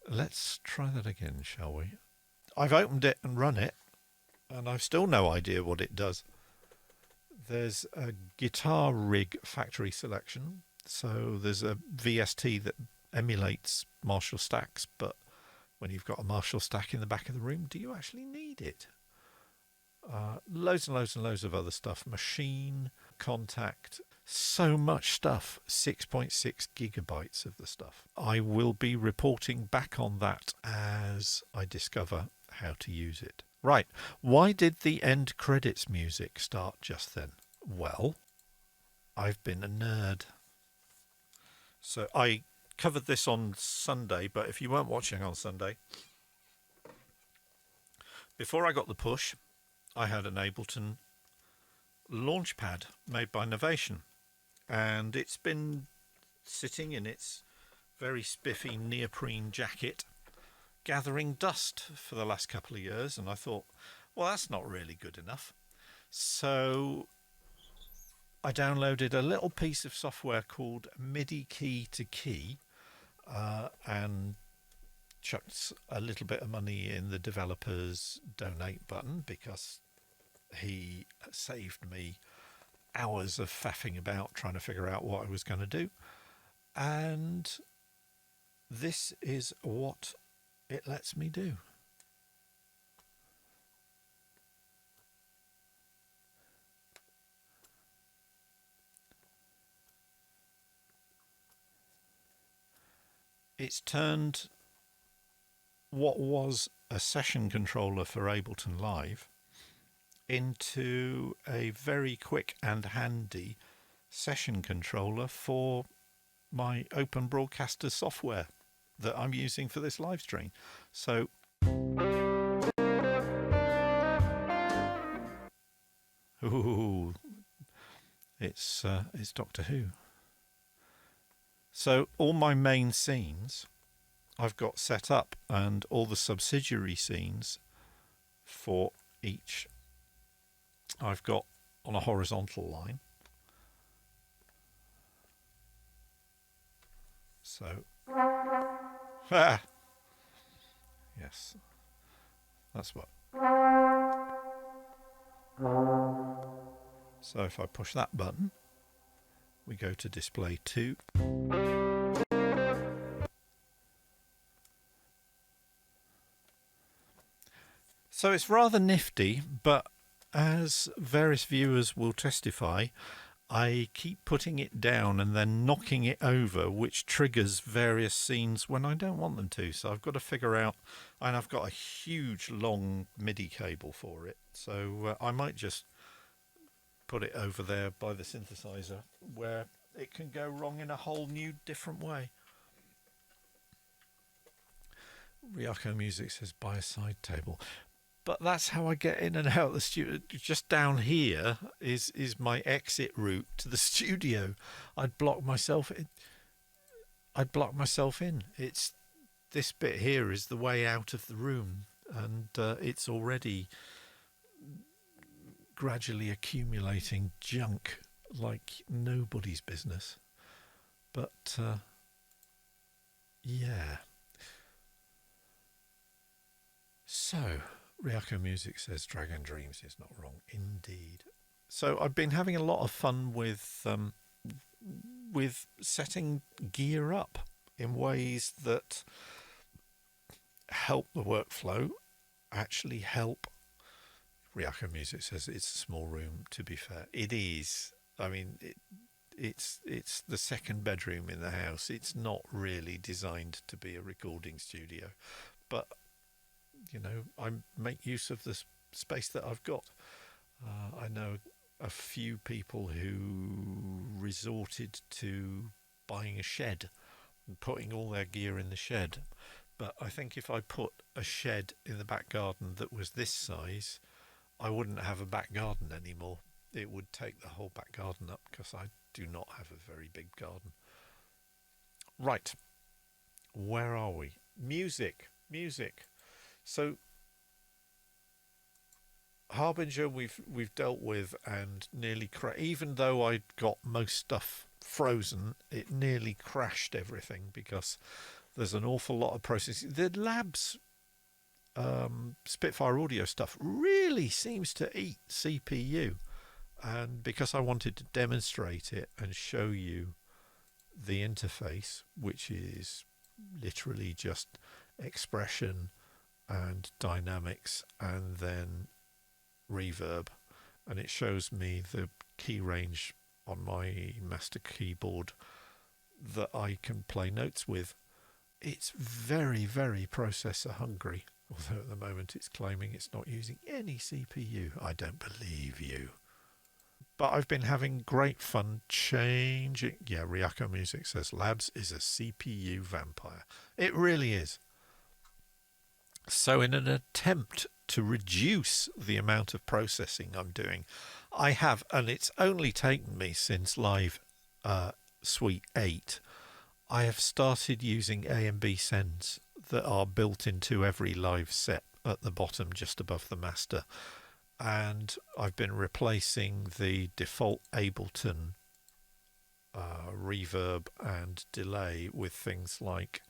Let's try that again, shall we? I've opened it and run it, and I've still no idea what it does. There's a guitar rig factory selection, so there's a VST that emulates Marshall stacks, but when you've got a Marshall stack in the back of the room, do you actually need it? Loads and loads and loads of other stuff. Machine, contact, so much stuff. 6.6 gigabytes of the stuff. I will be reporting back on that as I discover how to use it. Right, why did the end credits music start just then? Well, I've been a nerd. So I covered this on Sunday, but if you weren't watching on Sunday, before I got the push, I had an Ableton Launchpad made by Novation, and it's been sitting in its very spiffy neoprene jacket gathering dust for the last couple of years, and I thought, well, that's not really good enough. So I downloaded a little piece of software called MIDI Key to Key, and chucked a little bit of money in the developer's donate button because he saved me hours of faffing about trying to figure out what I was going to do. And this is what it lets me do. It's turned what was a session controller for Ableton Live into a very quick and handy session controller for my Open Broadcaster software that I'm using for this live stream. So ooh, it's Doctor Who. So all my main scenes I've got set up, and all the subsidiary scenes for each I've got on a horizontal line. So yes, that's what. So if I push that button, we go to display 2. So it's rather nifty, but as various viewers will testify, I keep putting it down and then knocking it over, which triggers various scenes when I don't want them to. So I've got to figure out, and I've got a huge long MIDI cable for it. So I might just put it over there by the synthesizer where it can go wrong in a whole new different way. Ryako Music says buy a side table. But that's how I get in and out of the studio. Just down here is my exit route to the studio. I'd block myself in. It's this bit here is the way out of the room, and it's already gradually accumulating junk like nobody's business. But yeah. So Ryako Music says Dragon Dreams is not wrong indeed. So I've been having a lot of fun with setting gear up in ways that help the workflow, actually help. Ryako Music says it's a small room. To be fair, it is. I mean, it's the second bedroom in the house. It's not really designed to be a recording studio, but I make use of the space that I've got. I know a few people who resorted to buying a shed and putting all their gear in the shed. But I think if I put a shed in the back garden that was this size, I wouldn't have a back garden anymore. It would take the whole back garden up, because I do not have a very big garden. Right, where are we? Music. So Harbinger we've dealt with, and nearly even though I'd got most stuff frozen, it nearly crashed everything because there's an awful lot of processing. The labs Spitfire audio stuff really seems to eat CPU, and because I wanted to demonstrate it and show you the interface, which is literally just expression and dynamics and then reverb, and it shows me the key range on my master keyboard that I can play notes with. It's very, very processor hungry, although at the moment it's claiming it's not using any CPU. I don't believe you. But I've been having great fun changing. Yeah, Ryako Music says Labs is a CPU vampire. It really is. So in an attempt to reduce the amount of processing I'm doing, I have, and it's only taken me since Live Suite 8, I have started using A and B sends that are built into every live set at the bottom just above the master. And I've been replacing the default Ableton reverb and delay with things like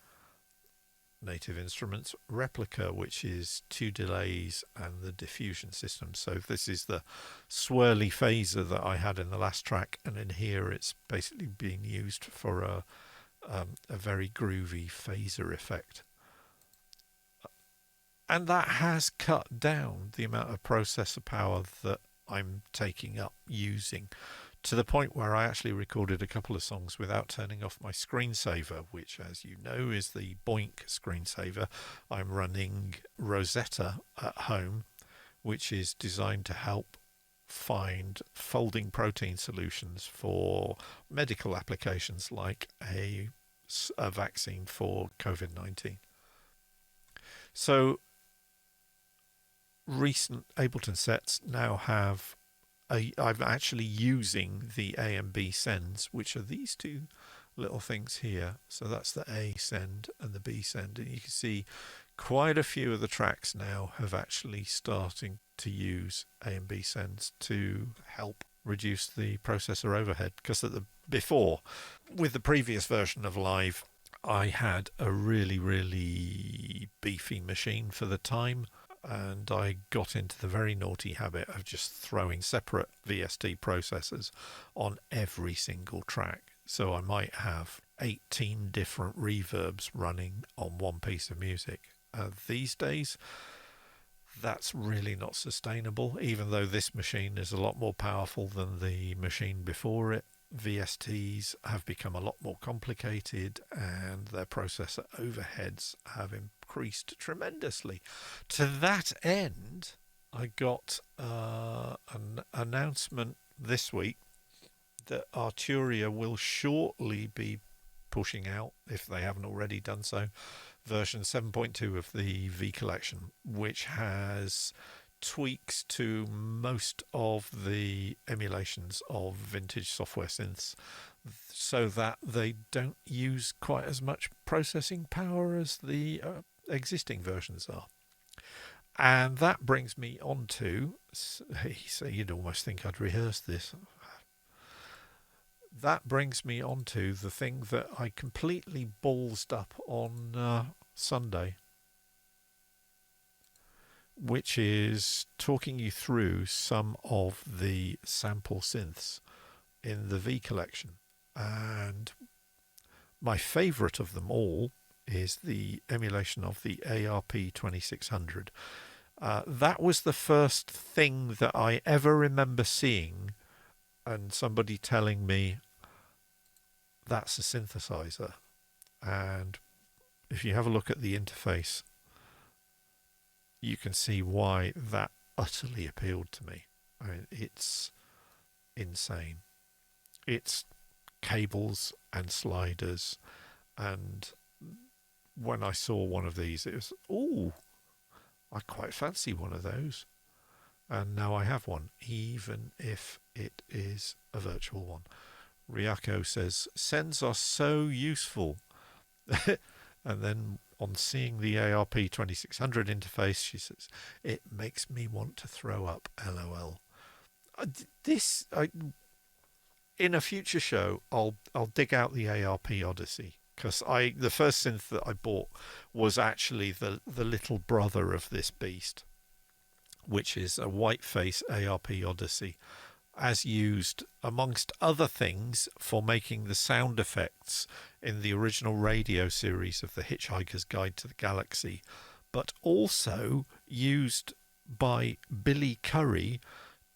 Native Instruments Replica, which is 2 delays and the diffusion system. So this is the swirly phaser that I had in the last track, and in here it's basically being used for a very groovy phaser effect. And that has cut down the amount of processor power that I'm taking up using, to the point where I actually recorded a couple of songs without turning off my screensaver, which, as you know, is the Boink screensaver. I'm running Rosetta at home, which is designed to help find folding protein solutions for medical applications like a vaccine for COVID-19. So recent Ableton sets now have I'm actually using the A and B sends, which are these two little things here. So that's the A send and the B send, and you can see quite a few of the tracks now have actually starting to use A and B sends to help reduce the processor overhead. Because before, with the previous version of Live, I had a really, really beefy machine for the time, and I got into the very naughty habit of just throwing separate VST processors on every single track. So I might have 18 different reverbs running on one piece of music. These days, that's really not sustainable, even though this machine is a lot more powerful than the machine before it. VSTs have become a lot more complicated, and their processor overheads have increased tremendously. To that end, I got an announcement this week that Arturia will shortly be pushing out, if they haven't already done so, version 7.2 of the V Collection, which has tweaks to most of the emulations of vintage software synths, so that they don't use quite as much processing power as the existing versions are. And that brings me on to, so you'd almost think I'd rehearsed this. That brings me on to the thing that I completely ballsed up on Sunday, which is talking you through some of the sample synths in the V Collection. And my favourite of them all is the emulation of the ARP 2600. That was the first thing that I ever remember seeing and somebody telling me, that's a synthesizer. And if you have a look at the interface, you can see why that utterly appealed to me. I mean, it's insane. It's cables and sliders, and when I saw one of these, it was, ooh, I quite fancy one of those. And now I have one, even if it is a virtual one. Ryako says, sends are so useful. And then on seeing the ARP 2600 interface, she says, it makes me want to throw up, LOL. In a future show, I'll dig out the ARP Odyssey, because the first synth that I bought was actually the little brother of this beast, which is a Whiteface ARP Odyssey, as used, amongst other things, for making the sound effects in the original radio series of The Hitchhiker's Guide to the Galaxy, but also used by Billy Currie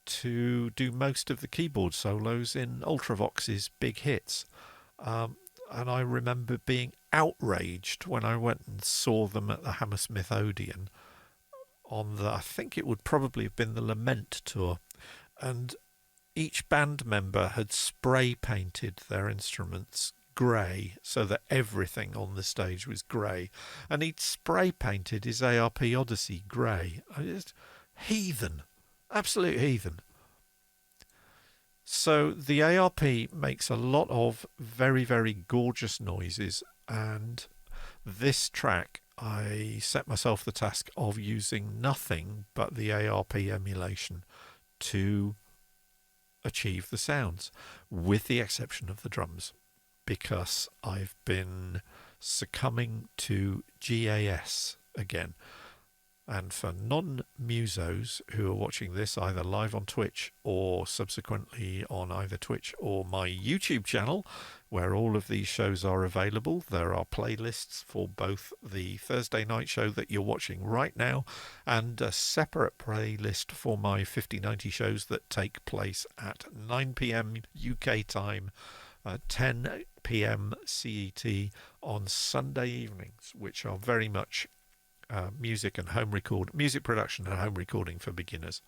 to do most of the keyboard solos in Ultravox's big hits. And I remember being outraged when I went and saw them at the Hammersmith Odeon on I think it would probably have been the Lament tour, and each band member had spray painted their instruments grey so that everything on the stage was grey, and he'd spray painted his ARP Odyssey grey. Just heathen, absolute heathen. So the ARP makes a lot of very, very gorgeous noises, and this track I set myself the task of using nothing but the ARP emulation to achieve the sounds, with the exception of the drums, because I've been succumbing to GAS again. And for non-musos who are watching this either live on Twitch or subsequently on either Twitch or my YouTube channel, where all of these shows are available, there are playlists for both the Thursday night show that you're watching right now and a separate playlist for my 5090 shows that take place at 9 p.m. UK time, 10 p.m. CET on Sunday evenings, which are very much music production and home recording for beginners.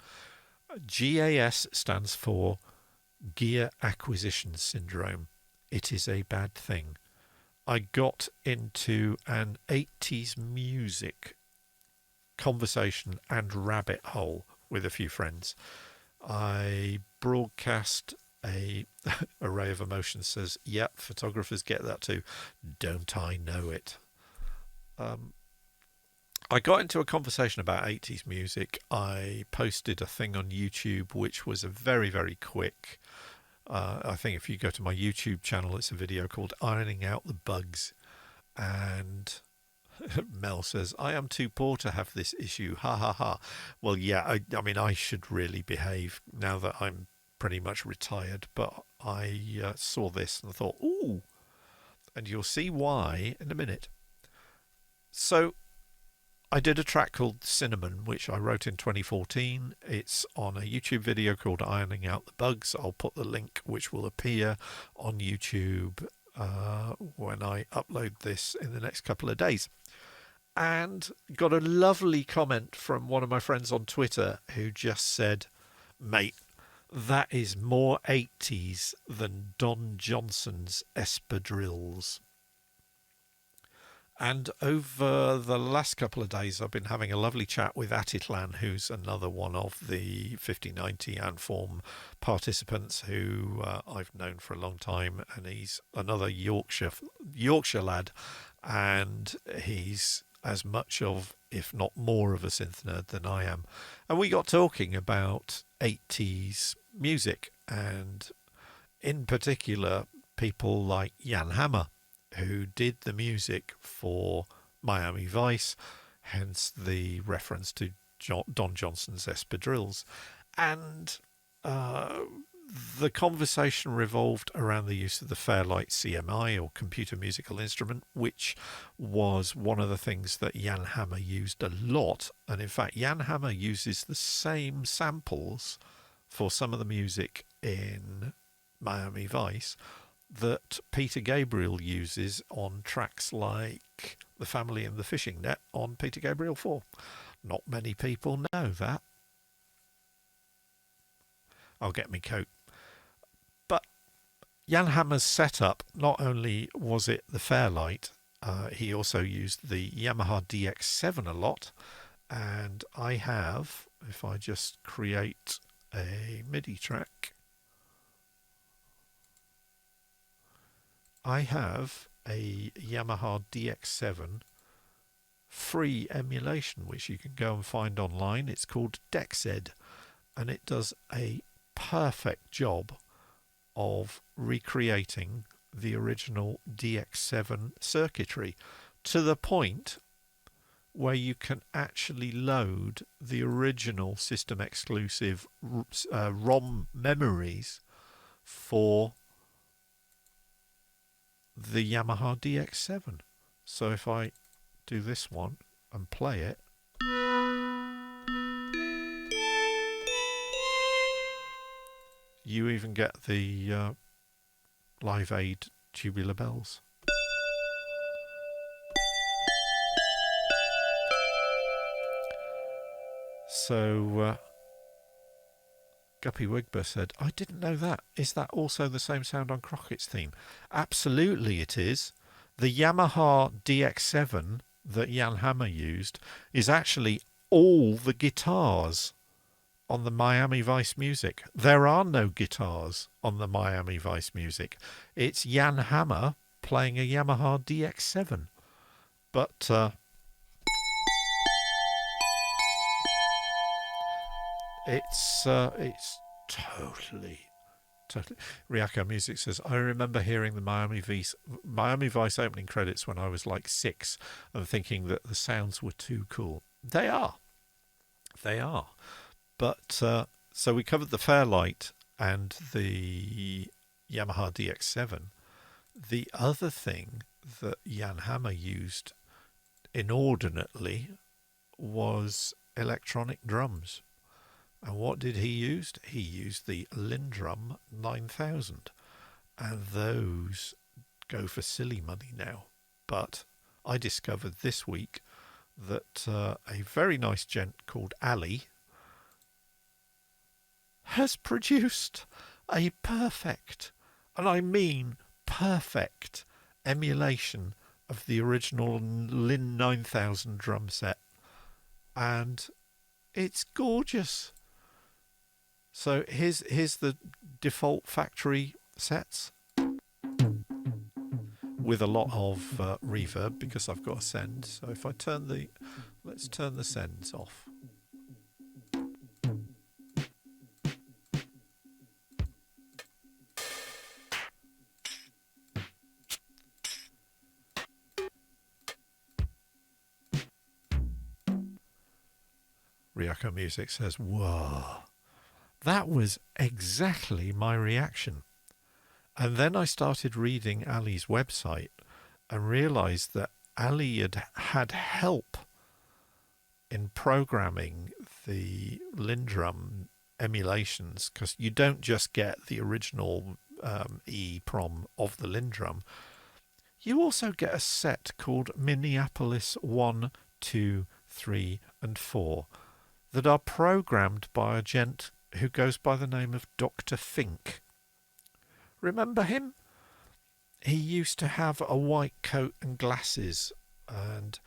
GAS stands for Gear Acquisition Syndrome. It is a bad thing. I got into an 80s music conversation and rabbit hole with a few friends. I broadcast a Array of Emotions says, yep, photographers get that too. Don't I know it? I got into a conversation about 80s music. I posted a thing on YouTube, which was a very, very quick. I think if you go to my YouTube channel, it's a video called Ironing Out the Bugs. And Mel says, I am too poor to have this issue. Ha ha ha. Well, yeah, I mean, I should really behave now that I'm pretty much retired. But I saw this and thought, ooh. And you'll see why in a minute. So I did a track called Cinnamon, which I wrote in 2014. It's on a YouTube video called Ironing Out the Bugs. I'll put the link, which will appear on YouTube when I upload this in the next couple of days. And got a lovely comment from one of my friends on Twitter who just said, mate, that is more 80s than Don Johnson's espadrilles. And over the last couple of days, I've been having a lovely chat with Atitlan, who's another one of the 5090 Anform participants who I've known for a long time. And he's another Yorkshire lad. And he's as much of, if not more of a synth nerd than I am. And we got talking about 80s music, and in particular, people like Jan Hammer, who did the music for Miami Vice, hence the reference to Don Johnson's espadrilles. And the conversation revolved around the use of the Fairlight CMI, or computer musical instrument, which was one of the things that Jan Hammer used a lot. And in fact, Jan Hammer uses the same samples for some of the music in Miami Vice that Peter Gabriel uses on tracks like The Family and the Fishing Net on Peter Gabriel 4. Not many people know that. I'll get me coat. But Jan Hammer's setup, not only was it the Fairlight, he also used the Yamaha DX7 a lot. And I have, if I just create a MIDI track, I have a Yamaha DX7 free emulation, which you can go and find online. It's called DXZ, and it does a perfect job of recreating the original DX7 circuitry to the point where you can actually load the original system exclusive ROM memories for the Yamaha DX7. So if I do this one and play it, you even get the Live Aid tubular bells. So Guppy Wigber said, I didn't know that. Is that also the same sound on Crockett's theme? Absolutely it is. The Yamaha DX7 that Jan Hammer used is actually all the guitars on the Miami Vice music. There are no guitars on the Miami Vice music. It's Jan Hammer playing a Yamaha DX7. But it's totally. Ryako Music says, I remember hearing the Miami Vice opening credits when I was like 6 and thinking that the sounds were too cool. They are. But so we covered the Fairlight and the Yamaha DX7. The other thing that Jan Hammer used inordinately was electronic drums. And what did he use? He used the Lindrum 9000. And those go for silly money now. But I discovered this week that a very nice gent called Ali has produced a perfect, and I mean perfect, emulation of the original Lin 9000 drum set. And it's gorgeous. So here's the default factory sets with a lot of reverb because I've got a send. So if I let's turn the sends off. Ryako Music says, whoa, that was exactly my reaction. And then I started reading Ali's website and realized that Ali had help in programming the Lindrum emulations, because you don't just get the original EEPROM of the Lindrum. You also get a set called Minneapolis 1, 2, 3, and 4 that are programmed by a gent who goes by the name of Dr. Fink. Remember him? He used to have a white coat and glasses, and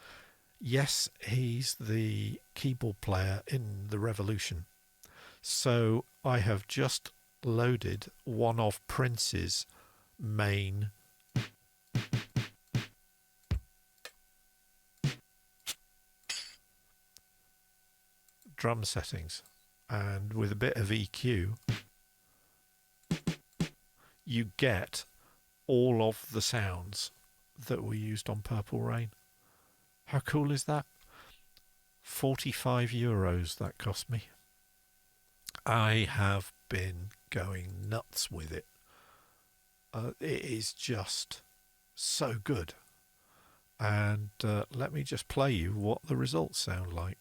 yes, he's the keyboard player in the Revolution. So I have just loaded one of Prince's main drum settings, and with a bit of EQ you get all of the sounds that were used on Purple Rain. How cool is that? €45 that cost me. I have been going nuts with it. It is just so good. And let me just play you what the results sound like.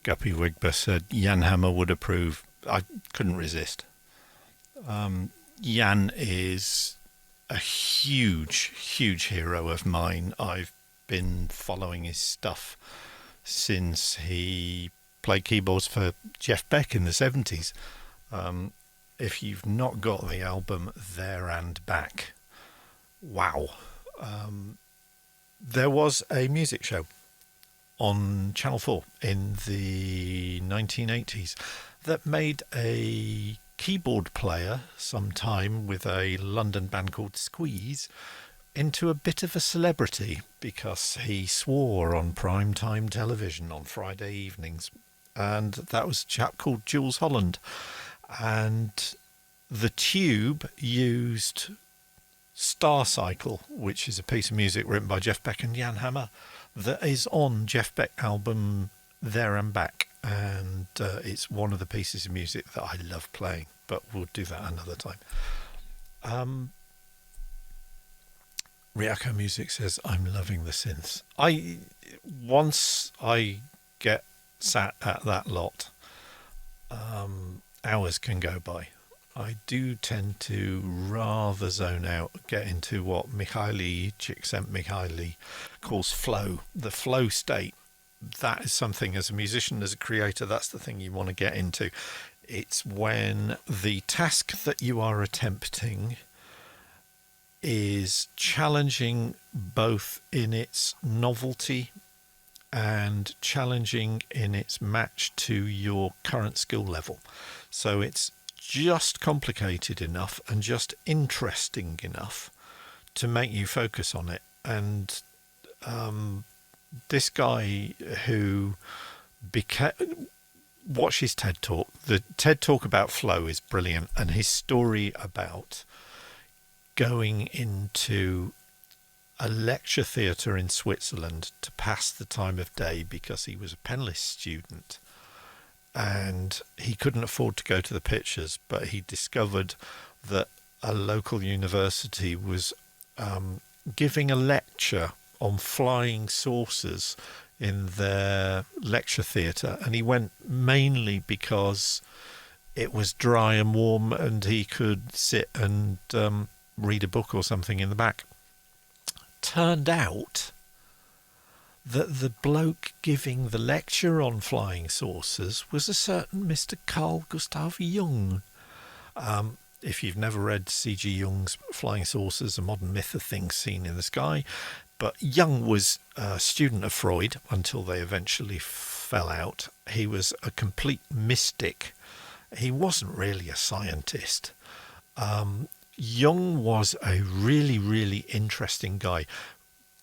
Guppy Wigber said Jan Hammer would approve. I couldn't resist. Jan is a huge, huge hero of mine. I've been following his stuff since he played keyboards for Jeff Beck in the 70s. If you've not got the album There and Back, wow. There was a music show on Channel 4 in the 1980s that made a keyboard player sometime with a London band called Squeeze into a bit of a celebrity because he swore on primetime television on Friday evenings. And that was a chap called Jules Holland. And the Tube used Star Cycle, which is a piece of music written by Jeff Beck and Jan Hammer that is on Jeff Beck album There and Back. And it's one of the pieces of music that I love playing, but we'll do that another time. Ryako Music says, I'm loving the synths. Once I get sat at that lot, hours can go by. I do tend to rather zone out, get into what Csikszentmihalyi calls flow, the flow state. That is something, as a musician, as a creator, that's the thing you want to get into. It's when the task that you are attempting is challenging both in its novelty and challenging in its match to your current skill level. So it's just complicated enough and just interesting enough to make you focus on it. And this guy who watch his TED Talk. The TED Talk about flow is brilliant, and his story about going into a lecture theatre in Switzerland to pass the time of day because he was a penniless student and he couldn't afford to go to the pictures, but he discovered that a local university was giving a lecture on flying saucers in their lecture theatre, and he went mainly because it was dry and warm and he could sit and read a book or something in the back. Turned out that the bloke giving the lecture on flying saucers was a certain Mr. Carl Gustav Jung. If you've never read C.G. Jung's Flying Saucers, A Modern Myth of Things Seen in the Sky, but Jung was a student of Freud until they eventually fell out. He was a complete mystic. He wasn't really a scientist. Jung was a really, really interesting guy.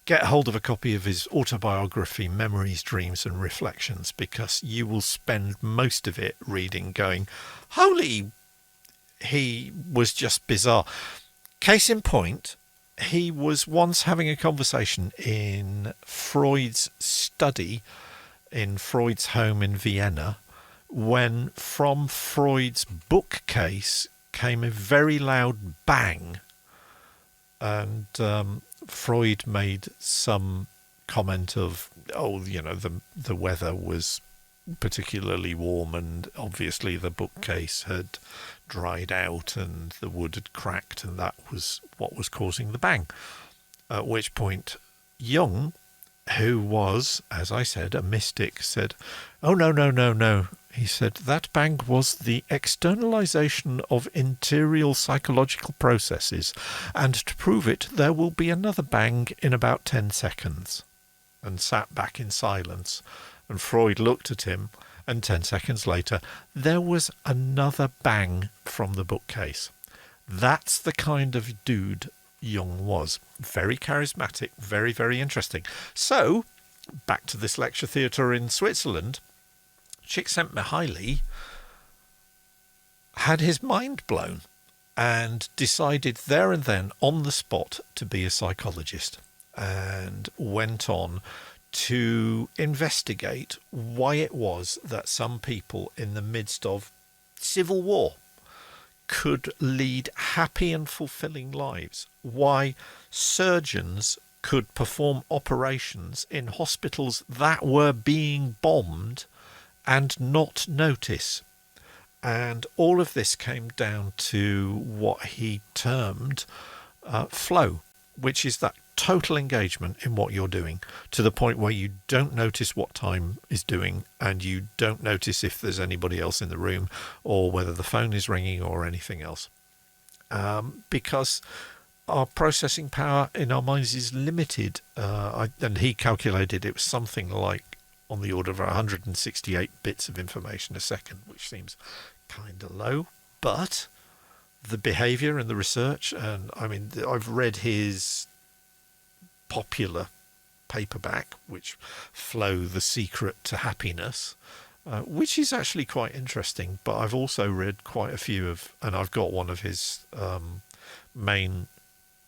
Get hold of a copy of his autobiography, Memories, Dreams and Reflections, because you will spend most of it reading going, holy, he was just bizarre. Case in point, he was once having a conversation in Freud's study, in Freud's home in Vienna, when from Freud's bookcase came a very loud bang. And Freud made some comment of, the weather was particularly warm and obviously the bookcase had dried out and the wood had cracked, and that was what was causing the bang. At which point Jung, who was, as I said, a mystic, said, oh, no. He said, that bang was the externalization of interior psychological processes, and to prove it, there will be another bang in about 10 seconds. And sat back in silence. And Freud looked at him, and 10 seconds later, there was another bang from the bookcase. That's the kind of dude Jung was. Very charismatic, very, very interesting. So, back to this lecture theatre in Switzerland, Csikszentmihalyi had his mind blown and decided there and then on the spot to be a psychologist, and went on to investigate why it was that some people in the midst of civil war could lead happy and fulfilling lives, why surgeons could perform operations in hospitals that were being bombed and not notice. And all of this came down to what he termed flow, which is that total engagement in what you're doing, to the point where you don't notice what time is doing, and you don't notice if there's anybody else in the room or whether the phone is ringing or anything else. Because our processing power in our minds is limited. And he calculated it was something like on the order of 168 bits of information a second, which seems kind of low. But the behavior and the research, and I mean, I've read his popular paperback, which Flow, The Secret to Happiness, which is actually quite interesting. But I've also read quite a few of, and I've got one of his main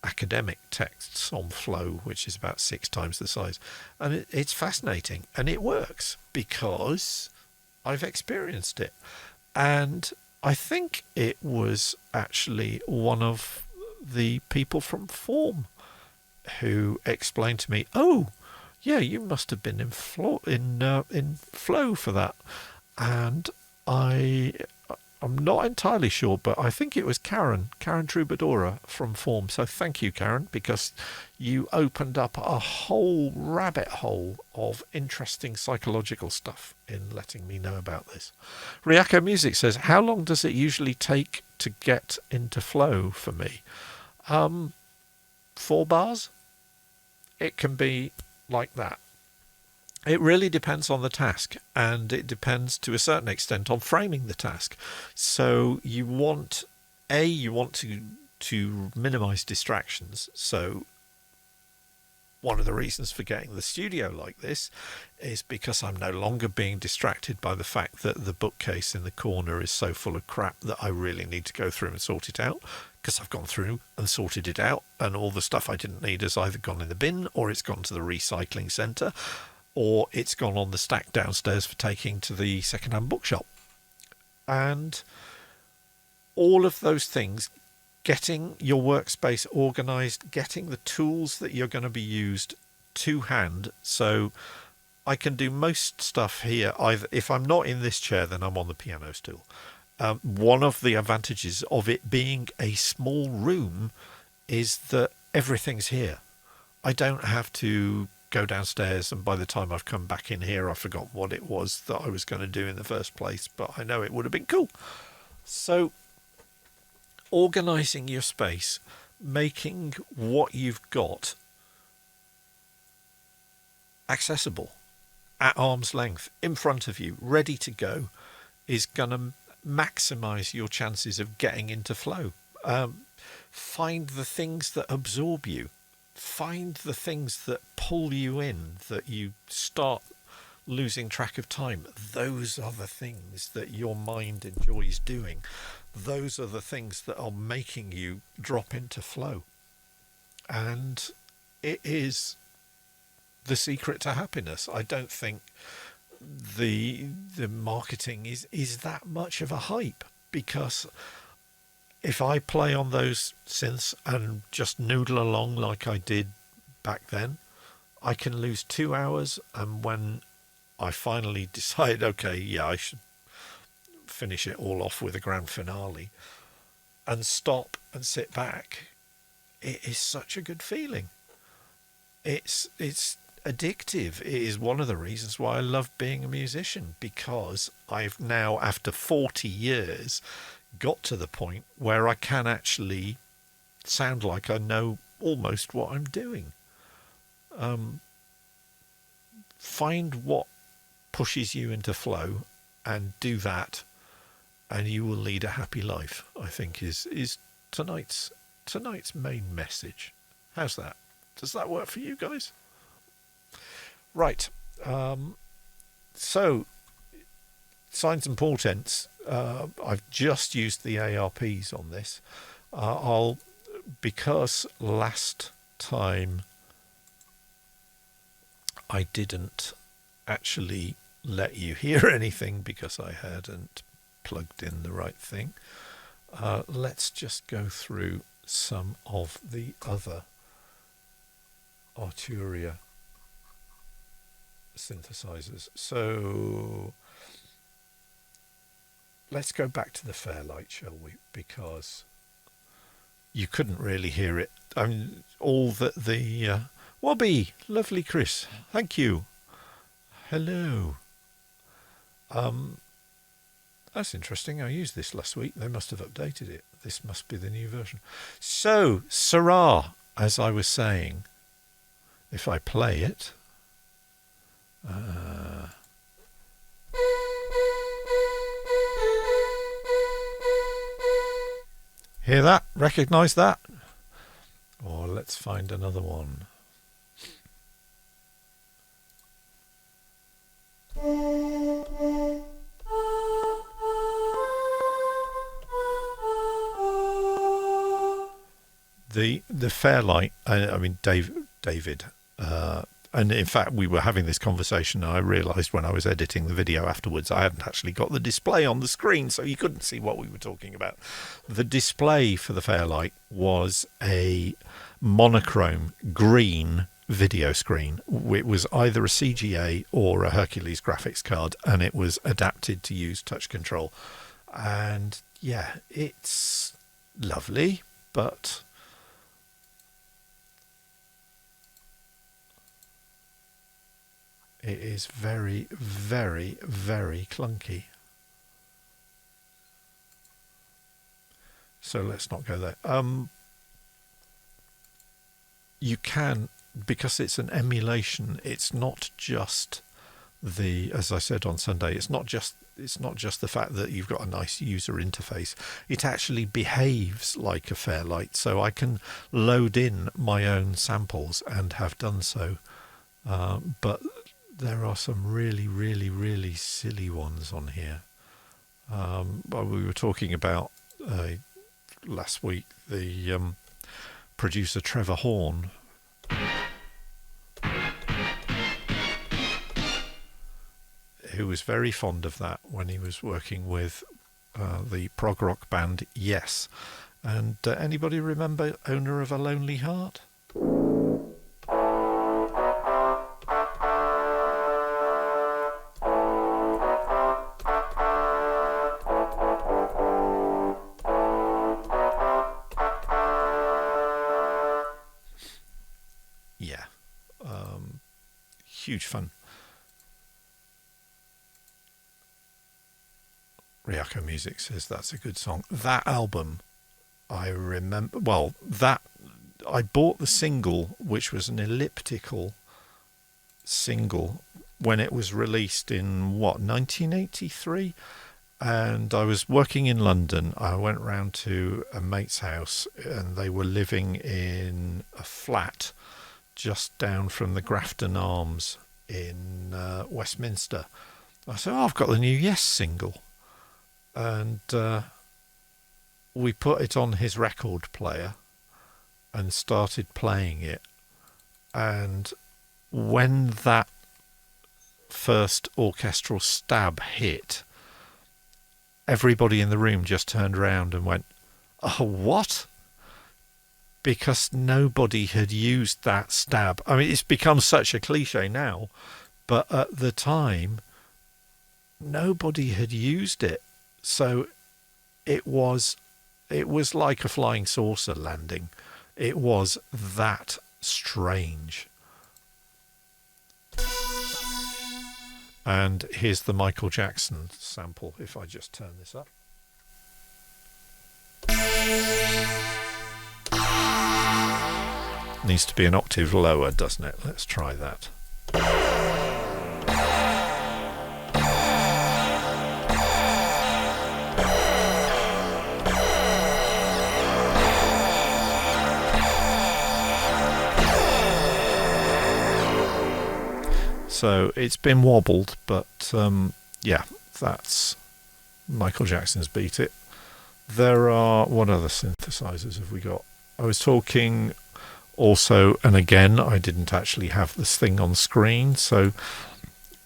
academic texts on flow, which is about 6 times the size, and it's fascinating, and it works because I've experienced it. And I think it was actually one of the people from Form who explained to me, "Oh, yeah, you must have been in flow for that." And I'm not entirely sure, but I think it was Karen Troubadoura from Form. So thank you, Karen, because you opened up a whole rabbit hole of interesting psychological stuff in letting me know about this. Ryako Music says, how long does it usually take to get into flow for me? 4 bars? It can be like that. It really depends on the task, and it depends to a certain extent on framing the task. So you want to minimize distractions. So one of the reasons for getting the studio like this is because I'm no longer being distracted by the fact that the bookcase in the corner is so full of crap that I really need to go through and sort it out, because I've gone through and sorted it out, and all the stuff I didn't need has either gone in the bin, or it's gone to the recycling centre, or it's gone on the stack downstairs for taking to the second-hand bookshop. And all of those things, getting your workspace organised, getting the tools that you're going to be used to hand. So I can do most stuff here. Either if I'm not in this chair, then I'm on the piano stool. One of the advantages of it being a small room is that everything's here. I don't have to go downstairs, and by the time I've come back in here, I've forgotten what it was that I was going to do in the first place, but I know it would have been cool. So organising your space, making what you've got accessible, at arm's length, in front of you, ready to go, is going to maximise your chances of getting into flow. Find the things that absorb you. Find the things that pull you in, that you start losing track of time. Those are the things that your mind enjoys doing. Those are the things that are making you drop into flow. And it is the secret to happiness. I don't think the marketing is that much of a hype, because if I play on those synths and just noodle along like I did back then, I can lose 2 hours, and when I finally decide, okay, yeah, I should finish it all off with a grand finale and stop and sit back, it is such a good feeling. It's addictive. It is one of the reasons why I love being a musician, because I've now, after 40 years, got to the point where I can actually sound like I know almost what I'm doing. Find what pushes you into flow and do that, and you will lead a happy life, I think is tonight's main message. How's that? Does that work for you guys? Right. So signs and portents. I've just used the ARPs on this. Because last time I didn't actually let you hear anything because I hadn't plugged in the right thing. Let's just go through some of the other Arturia synthesizers. So let's go back to the Fairlight, shall we? Because you couldn't really hear it. I mean, all the Wobby, lovely Chris, thank you. Hello. That's interesting. I used this last week. They must have updated it. This must be the new version. So, Sarah, as I was saying, if I play it, hear that? Recognise that? Or let's find another one. The Fairlight, I mean David, and in fact we were having this conversation and I realised when I was editing the video afterwards I hadn't actually got the display on the screen, so you couldn't see what we were talking about. The display for the Fairlight was a monochrome green video screen. It was either a CGA or a Hercules graphics card, and it was adapted to use touch control. And yeah, it's lovely, but it is very, very, very clunky. So let's not go there. You can, because it's an emulation, it's not just the, as I said on Sunday, it's not just the fact that you've got a nice user interface. It actually behaves like a Fairlight, so I can load in my own samples and have done so. But there are some really, really, really silly ones on here. We were talking about last week the producer Trevor Horn, who was very fond of that when he was working with the prog rock band Yes. And anybody remember Owner of a Lonely Heart? Yeah, huge fun. Ryako Music says that's a good song. That album, I remember, well, that I bought the single, which was an elliptical single, when it was released in 1983, and I was working in London. I went round to a mate's house and they were living in a flat just down from the Grafton Arms in Westminster. I said, I've got the new Yes single. And we put it on his record player and started playing it. And when that first orchestral stab hit, everybody in the room just turned around and went, oh, what? Because nobody had used that stab. I mean, it's become such a cliche now, but at the time, nobody had used it. So it was like a flying saucer landing. It was that strange. And here's the Michael Jackson sample, if I just turn this up. Needs to be an octave lower, doesn't it? Let's try that. So it's been wobbled, but yeah, that's Michael Jackson's Beat It. There are, what other synthesizers have we got? I was talking also, and again, I didn't actually have this thing on screen, so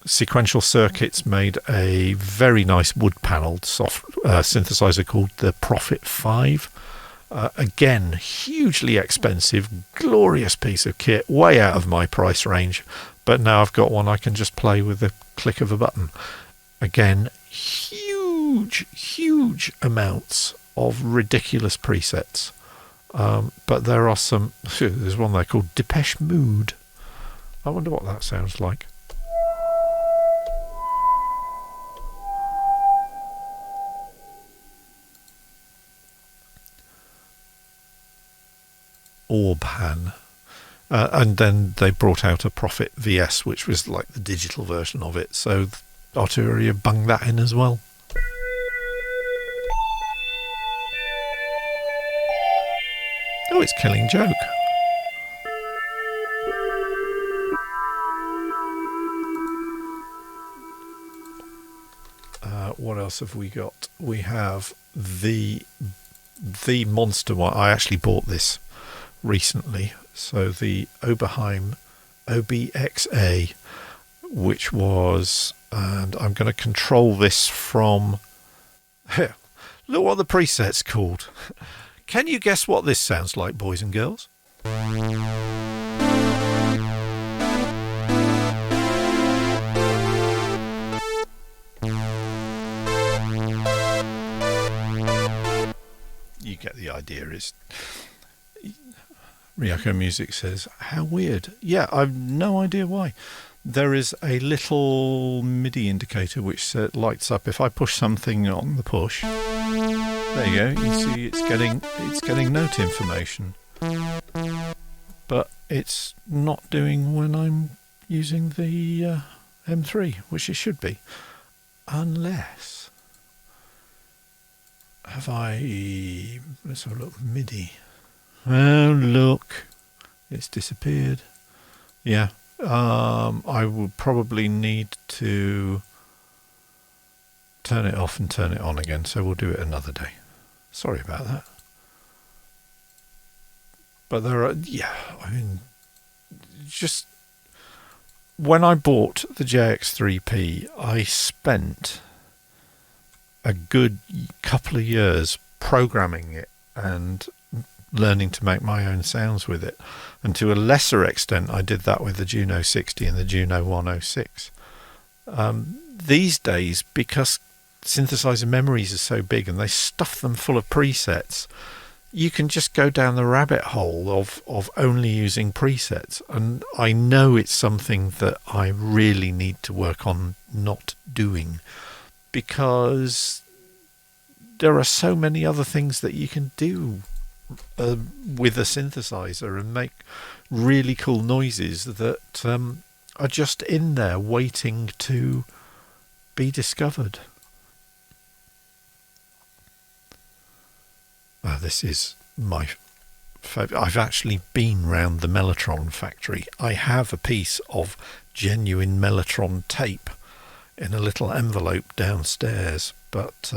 Sequential Circuits made a very nice wood-panelled soft synthesizer called the Prophet 5. Again, hugely expensive, glorious piece of kit, way out of my price range. But now I've got one I can just play with the click of a button. Again, huge huge amounts of ridiculous presets. But there are some. There's one there called Depeche Mode. I wonder what that sounds like. Orbhan. And then they brought out a Prophet VS, which was like the digital version of it. So Arturia bunged that in as well. Oh, it's Killing Joke. What else have we got? We have the monster one. I actually bought this recently. So the Oberheim OBXA, which was, and I'm going to control this from, look what the preset's called. Can you guess what this sounds like, boys and girls? You get the idea. Is Ryoko Music says, how weird. Yeah, I've no idea why. There is a little MIDI indicator which lights up. If I push something on the push, there you go. You see it's getting note information. But it's not doing when I'm using the M3, which it should be. Unless... Have I... Let's have a look. MIDI. Oh, look. It's disappeared. Yeah. I will probably need to turn it off and turn it on again, so we'll do it another day. Sorry about that. But there are... Yeah, I mean... Just... When I bought the JX3P, I spent a good couple of years programming it and learning to make my own sounds with it. And to a lesser extent, I did that with the Juno 60 and the Juno 106. These days, because synthesizer memories are so big and they stuff them full of presets, you can just go down the rabbit hole of only using presets. And I know it's something that I really need to work on not doing, because there are so many other things that you can do with a synthesizer and make really cool noises that are just in there waiting to be discovered. This is my favourite. I've actually been round the Mellotron factory. I have a piece of genuine Mellotron tape in a little envelope downstairs, but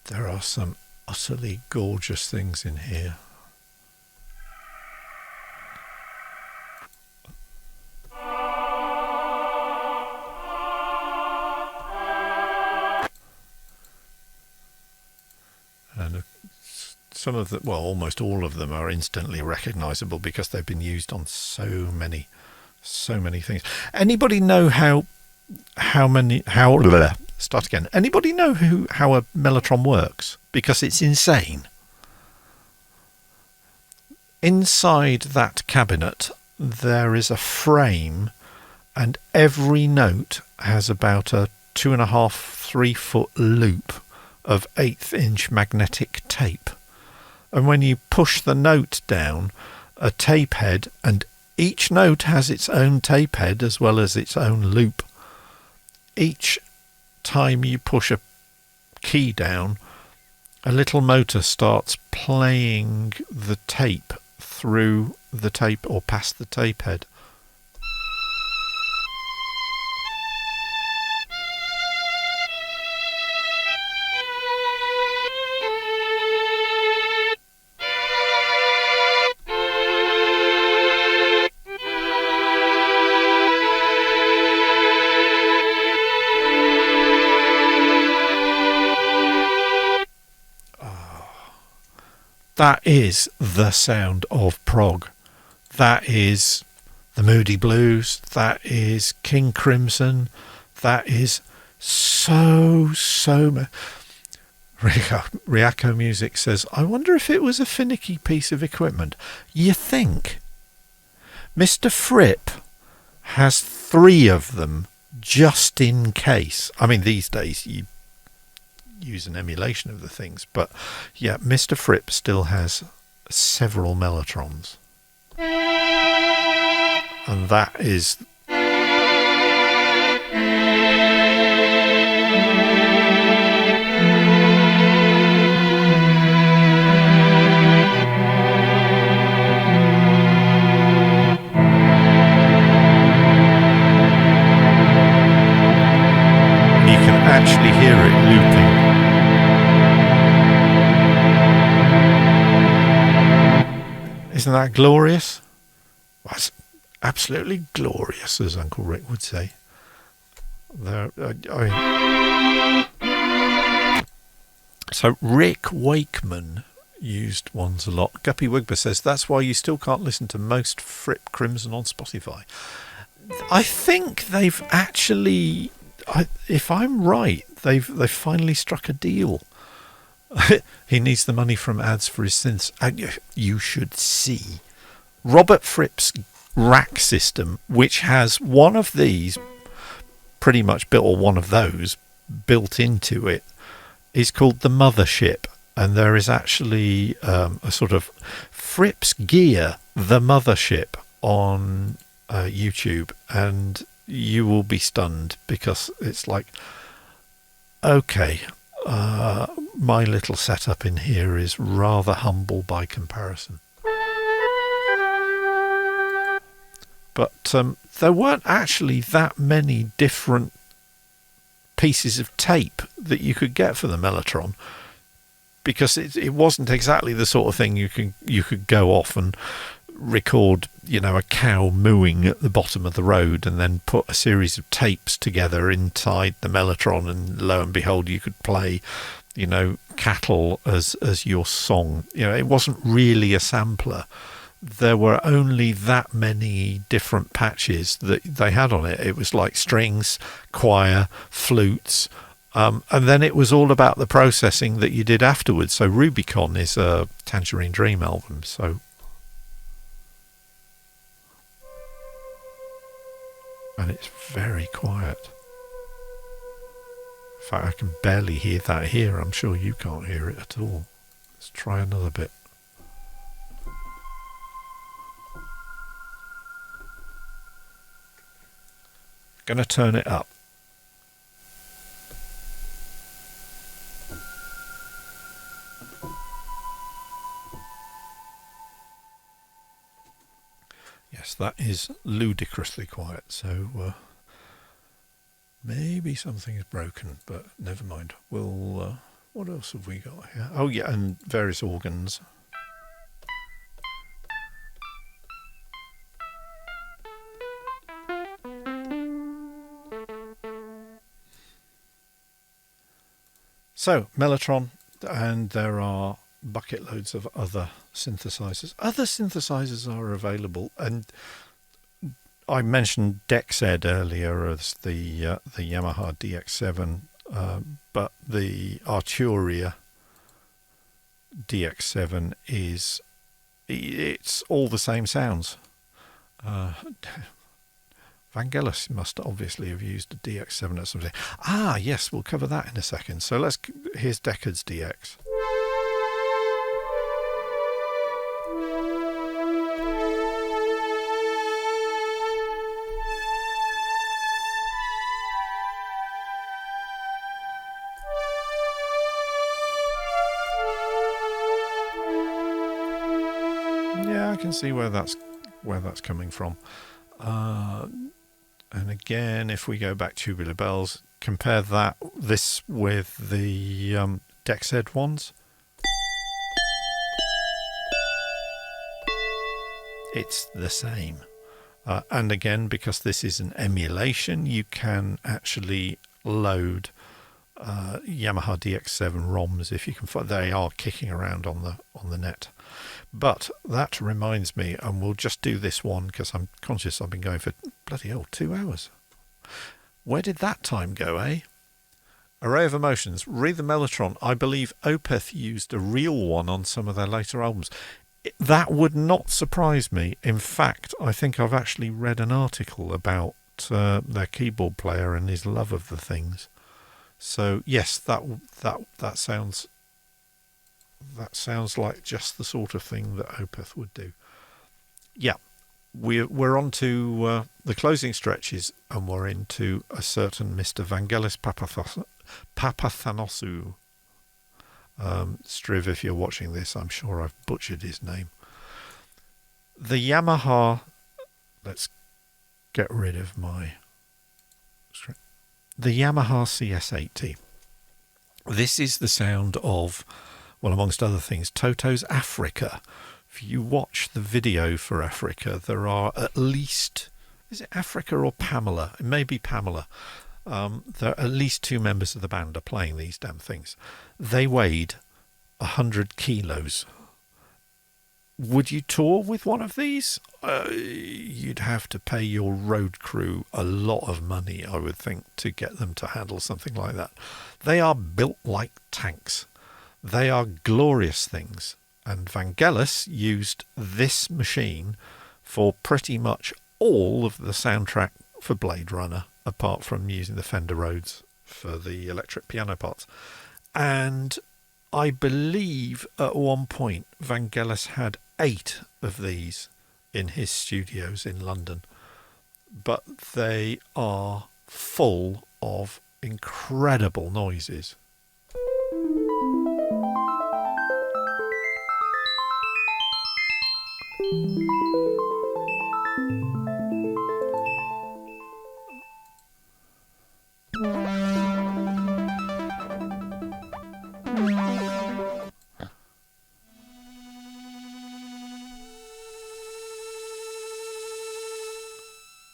there are some utterly gorgeous things in here. And some of the, well, almost all of them are instantly recognizable because they've been used on so many things. Anybody know start again. Anybody know how a Mellotron works? Because it's insane. Inside that cabinet, there is a frame, and every note has about a 2.5-3 foot loop of 1/8 inch magnetic tape. And when you push the note down, a tape head, and each note has its own tape head as well as its own loop. Each time you push a key down, a little motor starts playing the tape through the tape or past the tape head. That is the sound of prog. That is the Moody Blues. That is King Crimson. That is so Riako Music says, I wonder if it was a finicky piece of equipment. You think? Mr. Fripp has 3 of them just in case. I mean, these days you use an emulation of the things, but yeah, Mr. Fripp still has several Mellotrons. And that is... You can actually hear it looping. Isn't that glorious? Well, it's absolutely glorious, as Uncle Rick would say. So Rick Wakeman used ones a lot. Guppy Wigber says that's why you still can't listen to most Fripp Crimson on Spotify. I think they've actually, if I'm right, they've finally struck a deal. He needs the money from ads for his synths. You should see Robert Fripp's rack system, which has one of these pretty much built, or one of those built into it, is called the Mothership. And there is actually a sort of Fripp's Gear, the Mothership, on YouTube, and you will be stunned, because it's like, okay, my little setup in here is rather humble by comparison. But there weren't actually that many different pieces of tape that you could get for the Mellotron, because it wasn't exactly the sort of thing you could go off and record, you know, a cow mooing at the bottom of the road and then put a series of tapes together inside the Mellotron, and lo and behold you could play, you know, cattle as your song. You know, it wasn't really a sampler. There were only that many different patches that they had on it. It was like strings, choir, flutes, and then it was all about the processing that you did afterwards. So Rubicon is a Tangerine Dream album. So, and it's very quiet. In fact, I can barely hear that here. I'm sure you can't hear it at all. Let's try another bit. Going to turn it up. Yes, that is ludicrously quiet, so maybe something is broken, but never mind. We'll, what else have we got here? Oh yeah, and various organs. So, Mellotron, and there are bucket loads of other synthesizers. Other synthesizers are available, and I mentioned DexEd earlier as the Yamaha DX7, but the Arturia DX7 it's all the same sounds. Vangelis must obviously have used a DX7 or something. Ah, yes, we'll cover that in a second. So here's Deckard's DX. Yeah, I can see where that's coming from. And again, if we go back Tubular Bells, compare this with the DexEd ones. It's the same. And again, because this is an emulation, you can actually load Yamaha DX7 ROMs, if you can find. They are kicking around on the net. But that reminds me, and we'll just do this one because I'm conscious I've been going for bloody hell 2 hours. Where did that time go, eh? Array of Emotions, Read the Mellotron. I believe Opeth used a real one on some of their later albums. That would not surprise me. In fact, I think I've actually read an article about their keyboard player and his love of the things. So yes, that sounds like just the sort of thing that Opeth would do. Yeah, we're on to the closing stretches, and we're into a certain Mr. Vangelis Papathanassou. Striv, if you're watching this, I'm sure I've butchered his name. The Yamaha, let's get rid of my... The Yamaha CS80. This is the sound of, well, amongst other things, Toto's Africa. If you watch the video for Africa, there are at least... Is it Africa or Pamela? It may be Pamela. There are at least 2 members of the band are playing these damn things. They weighed 100 kilos. Would you tour with one of these? You'd have to pay your road crew a lot of money, I would think, to get them to handle something like that. They are built like tanks. They are glorious things. And Vangelis used this machine for pretty much all of the soundtrack for Blade Runner, apart from using the Fender Rhodes for the electric piano parts. And I believe at one point Vangelis had 8 of these in his studios in London, but they are full of incredible noises.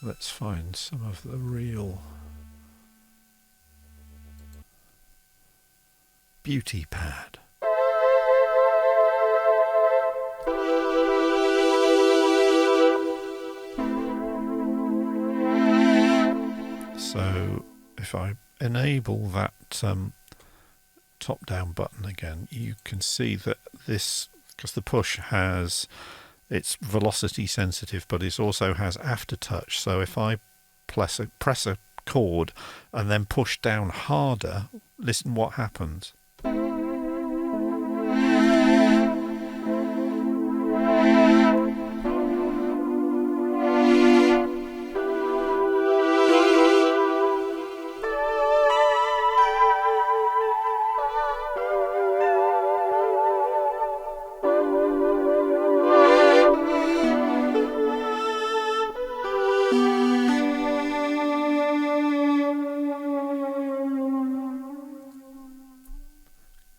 Let's find some of the real beauty pad. So if I enable that top down button again, you can see that this, because the push has, it's velocity sensitive, but it also has aftertouch. So if I press a chord and then push down harder, listen what happens.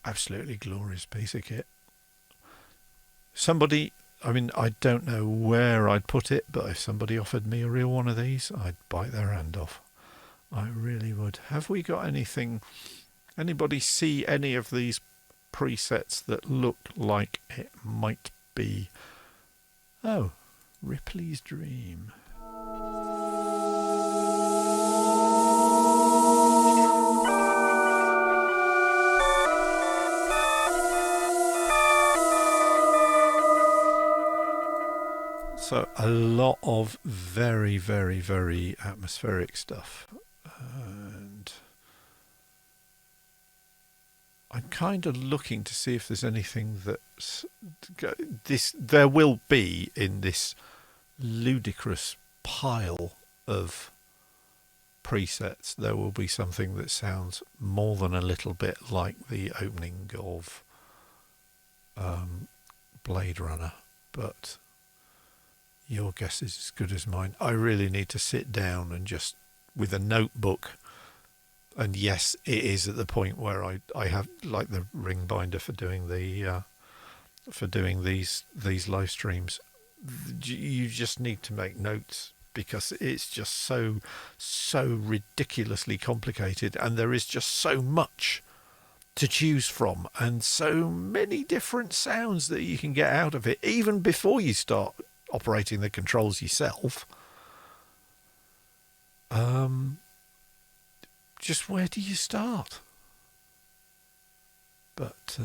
Absolutely glorious piece of kit. Somebody, I mean, I don't know where I'd put it, but if somebody offered me a real one of these, I'd bite their hand off. I really would. Have we got anything? Anybody see any of these presets that look like it might be? Oh, Ripley's Dream. So a lot of very, very, very atmospheric stuff. And I'm kind of looking to see if there's anything that's there will be in this ludicrous pile of presets. There will be something that sounds more than a little bit like the opening of Blade Runner, but your guess is as good as mine. I really need to sit down and just with a notebook, and yes, it is at the point where I have like the ring binder for doing the these live streams. You just need to make notes because it's just so ridiculously complicated, and there is just so much to choose from and so many different sounds that you can get out of it even before you start operating the controls yourself. Just where do you start? But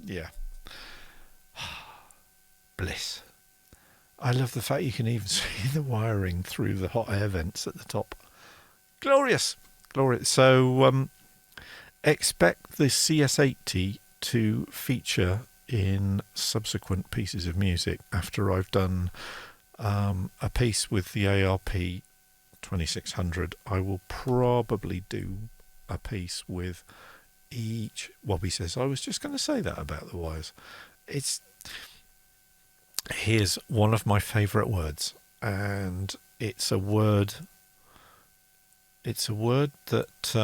yeah. Bliss. I love the fact you can even see the wiring through the hot air vents at the top. Glorious. Glorious. So expect the CS80 to feature in subsequent pieces of music after I've done a piece with the ARP 2600. I will probably do a piece with each. Wobby says, I was just going to say that about the wires. Here's one of my favourite words, and it's a word that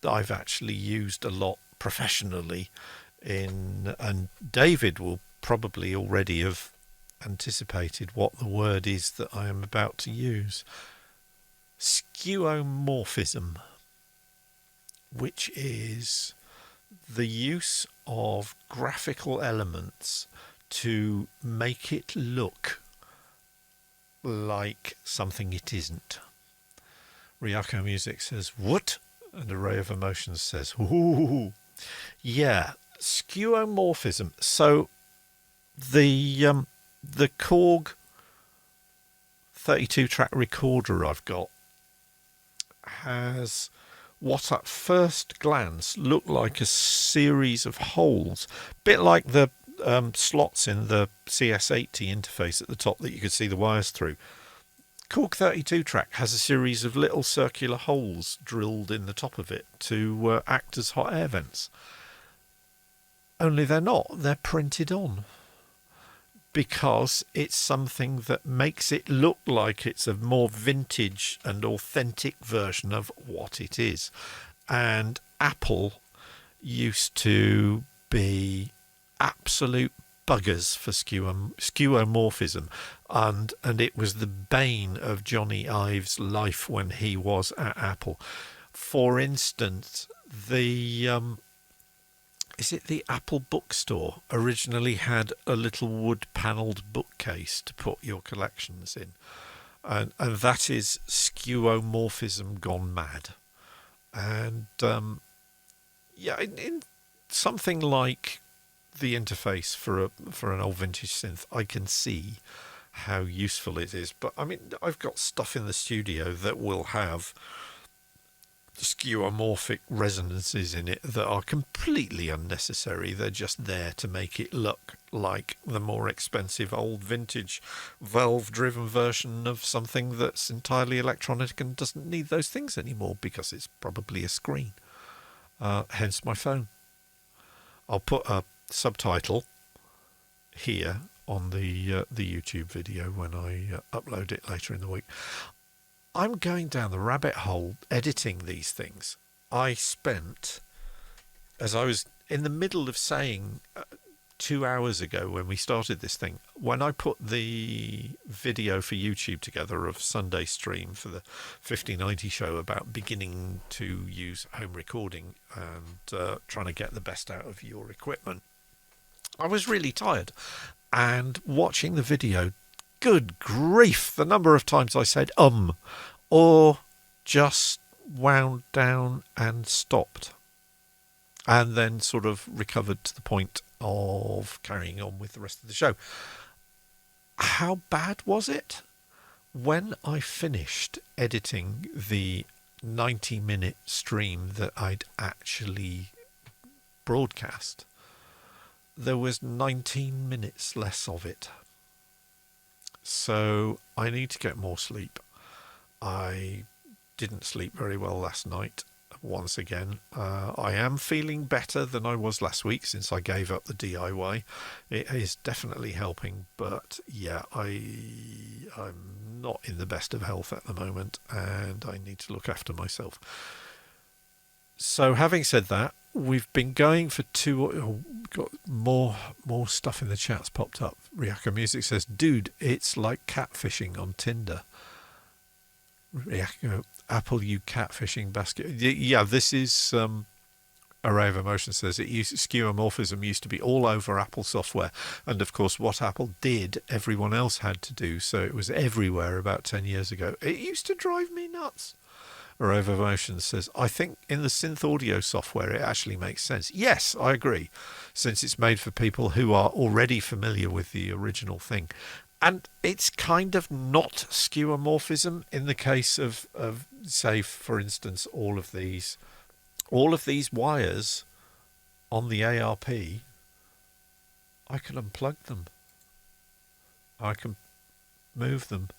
I've actually used a lot professionally and David will probably already have anticipated what the word is that I am about to use. Skeuomorphism, which is the use of graphical elements to make it look like something it isn't. Ryako Music says, what? And Array of Emotions says, ooh. Yeah, skeuomorphism. So the Korg 32-track recorder I've got has what at first glance look like a series of holes, bit like the slots in the CS80 interface at the top that you could see the wires through. Korg 32 track has a series of little circular holes drilled in the top of it to act as hot air vents. Only they're not, they're printed on, because it's something that makes it look like it's a more vintage and authentic version of what it is. And Apple used to be absolute buggers for skeuomorphism, and it was the bane of Johnny Ive's life when he was at Apple. For instance, the Apple bookstore originally had a little wood panelled bookcase to put your collections in, and that is skeuomorphism gone mad. And in something like the interface for an old vintage synth, I can see how useful it is. But I mean, I've got stuff in the studio that will have skeuomorphic resonances in it that are completely unnecessary. They're just there to make it look like the more expensive old vintage valve driven version of something that's entirely electronic and doesn't need those things anymore because it's probably a screen. Hence my phone. I'll put a subtitle here on the YouTube video when I upload it later in the week. I'm going down the rabbit hole editing these things. I spent, as I was in the middle of saying 2 hours ago when we started this thing, when I put the video for YouTube together of Sunday stream for the 5090 show about beginning to use home recording and trying to get the best out of your equipment, I was really tired. And watching the video, good grief, the number of times I said or just wound down and stopped, and then sort of recovered to the point of carrying on with the rest of the show. How bad was it? When I finished editing the 90-minute stream that I'd actually broadcast, there was 19 minutes less of it. So I need to get more sleep. I didn't sleep very well last night. once again. I am feeling better than I was last week since I gave up the DIY. It is definitely helping, but yeah, I'm not in the best of health at the moment, and I need to look after myself. So having said that, we've been going for got more stuff in the chat's popped up. Ryako Music says, dude, it's like catfishing on Tinder. Ryako, Apple, you catfishing basket. Yeah, this is Array of Emotion says skeuomorphism used to be all over Apple software, and of course what Apple did everyone else had to do, so it was everywhere about 10 years ago. It used to drive me nuts. Array of Emotion says, I think in the synth audio software it actually makes sense. Yes, I agree, since it's made for people who are already familiar with the original thing. And it's kind of not skeuomorphism in the case of say, for instance, all of these wires on the ARP. I can unplug them. I can move them.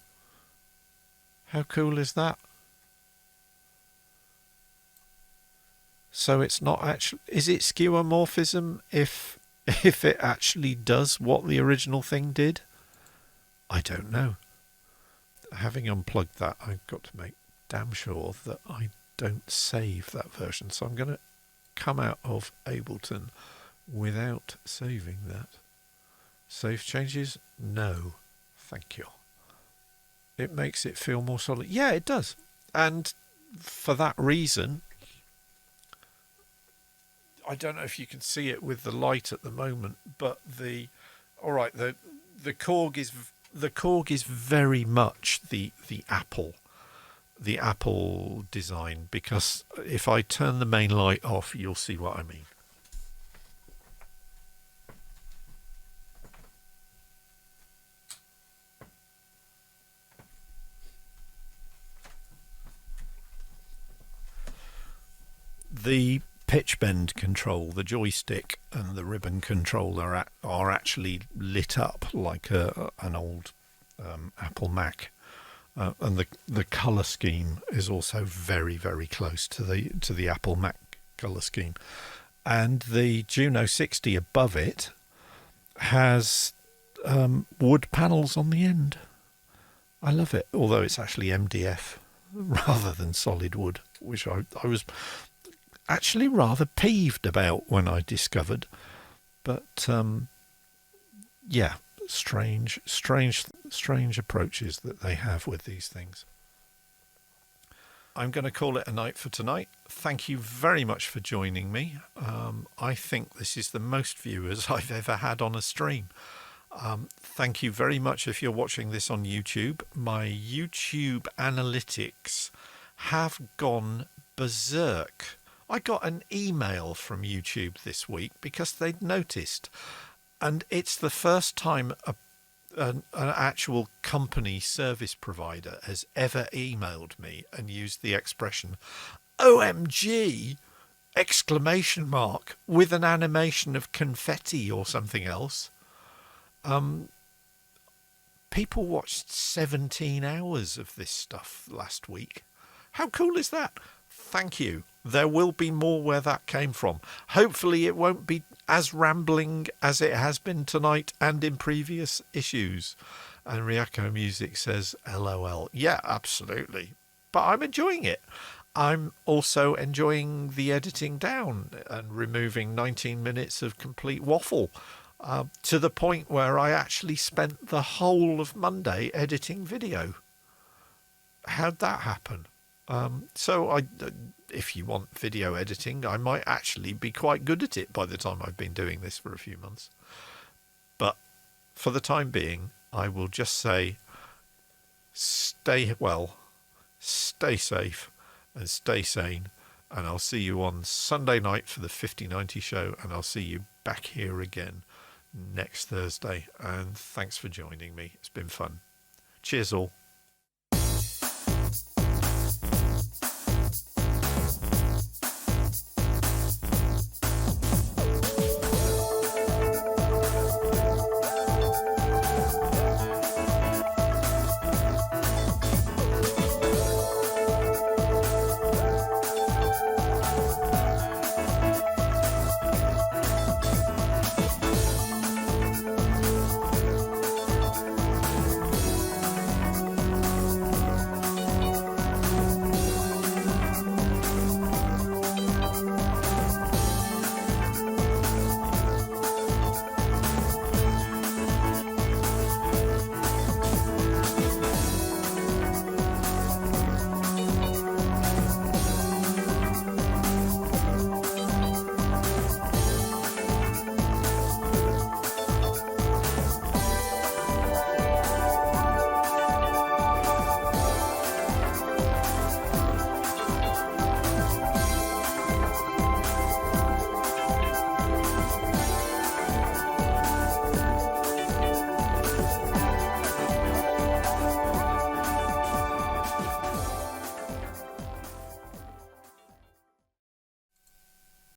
How cool is that? So it's not actually... Is it skeuomorphism if it actually does what the original thing did? I don't know. Having unplugged that, I've got to make damn sure that I don't save that version. So I'm going to come out of Ableton without saving that. Save changes? No. Thank you. It makes it feel more solid. Yeah, it does. And for that reason, I don't know if you can see it with the light at the moment, but the Korg is very much the Apple design, because if I turn the main light off, you'll see what I mean. The pitch bend control, the joystick and the ribbon control are actually lit up like an old Apple Mac, and the color scheme is also very, very close to the Apple Mac color scheme. And the Juno 60 above it has wood panels on the end. I love it, although it's actually MDF rather than solid wood, which I was actually rather peeved about when I discovered. But yeah, strange approaches that they have with these things. I'm going to call it a night for tonight. Thank you very much for joining me. I think this is the most viewers I've ever had on a stream. Thank you very much if you're watching this on YouTube. My YouTube analytics have gone berserk. I got an email from YouTube this week because they'd noticed, and it's the first time an actual company service provider has ever emailed me and used the expression OMG exclamation mark with an animation of confetti or something else. People watched 17 hours of this stuff last week. How cool is that? Thank you. There will be more where that came from. Hopefully it won't be as rambling as it has been tonight and in previous issues. And Ryako Music says, LOL. Yeah, absolutely. But I'm enjoying it. I'm also enjoying the editing down and removing 19 minutes of complete waffle, to the point where I actually spent the whole of Monday editing video. How'd that happen? So if you want video editing, I might actually be quite good at it by the time I've been doing this for a few months. But for the time being, I will just say, stay well, stay safe, and stay sane. And I'll see you on Sunday night for the 5090 show, and I'll see you back here again next Thursday. And thanks for joining me. It's been fun. Cheers all.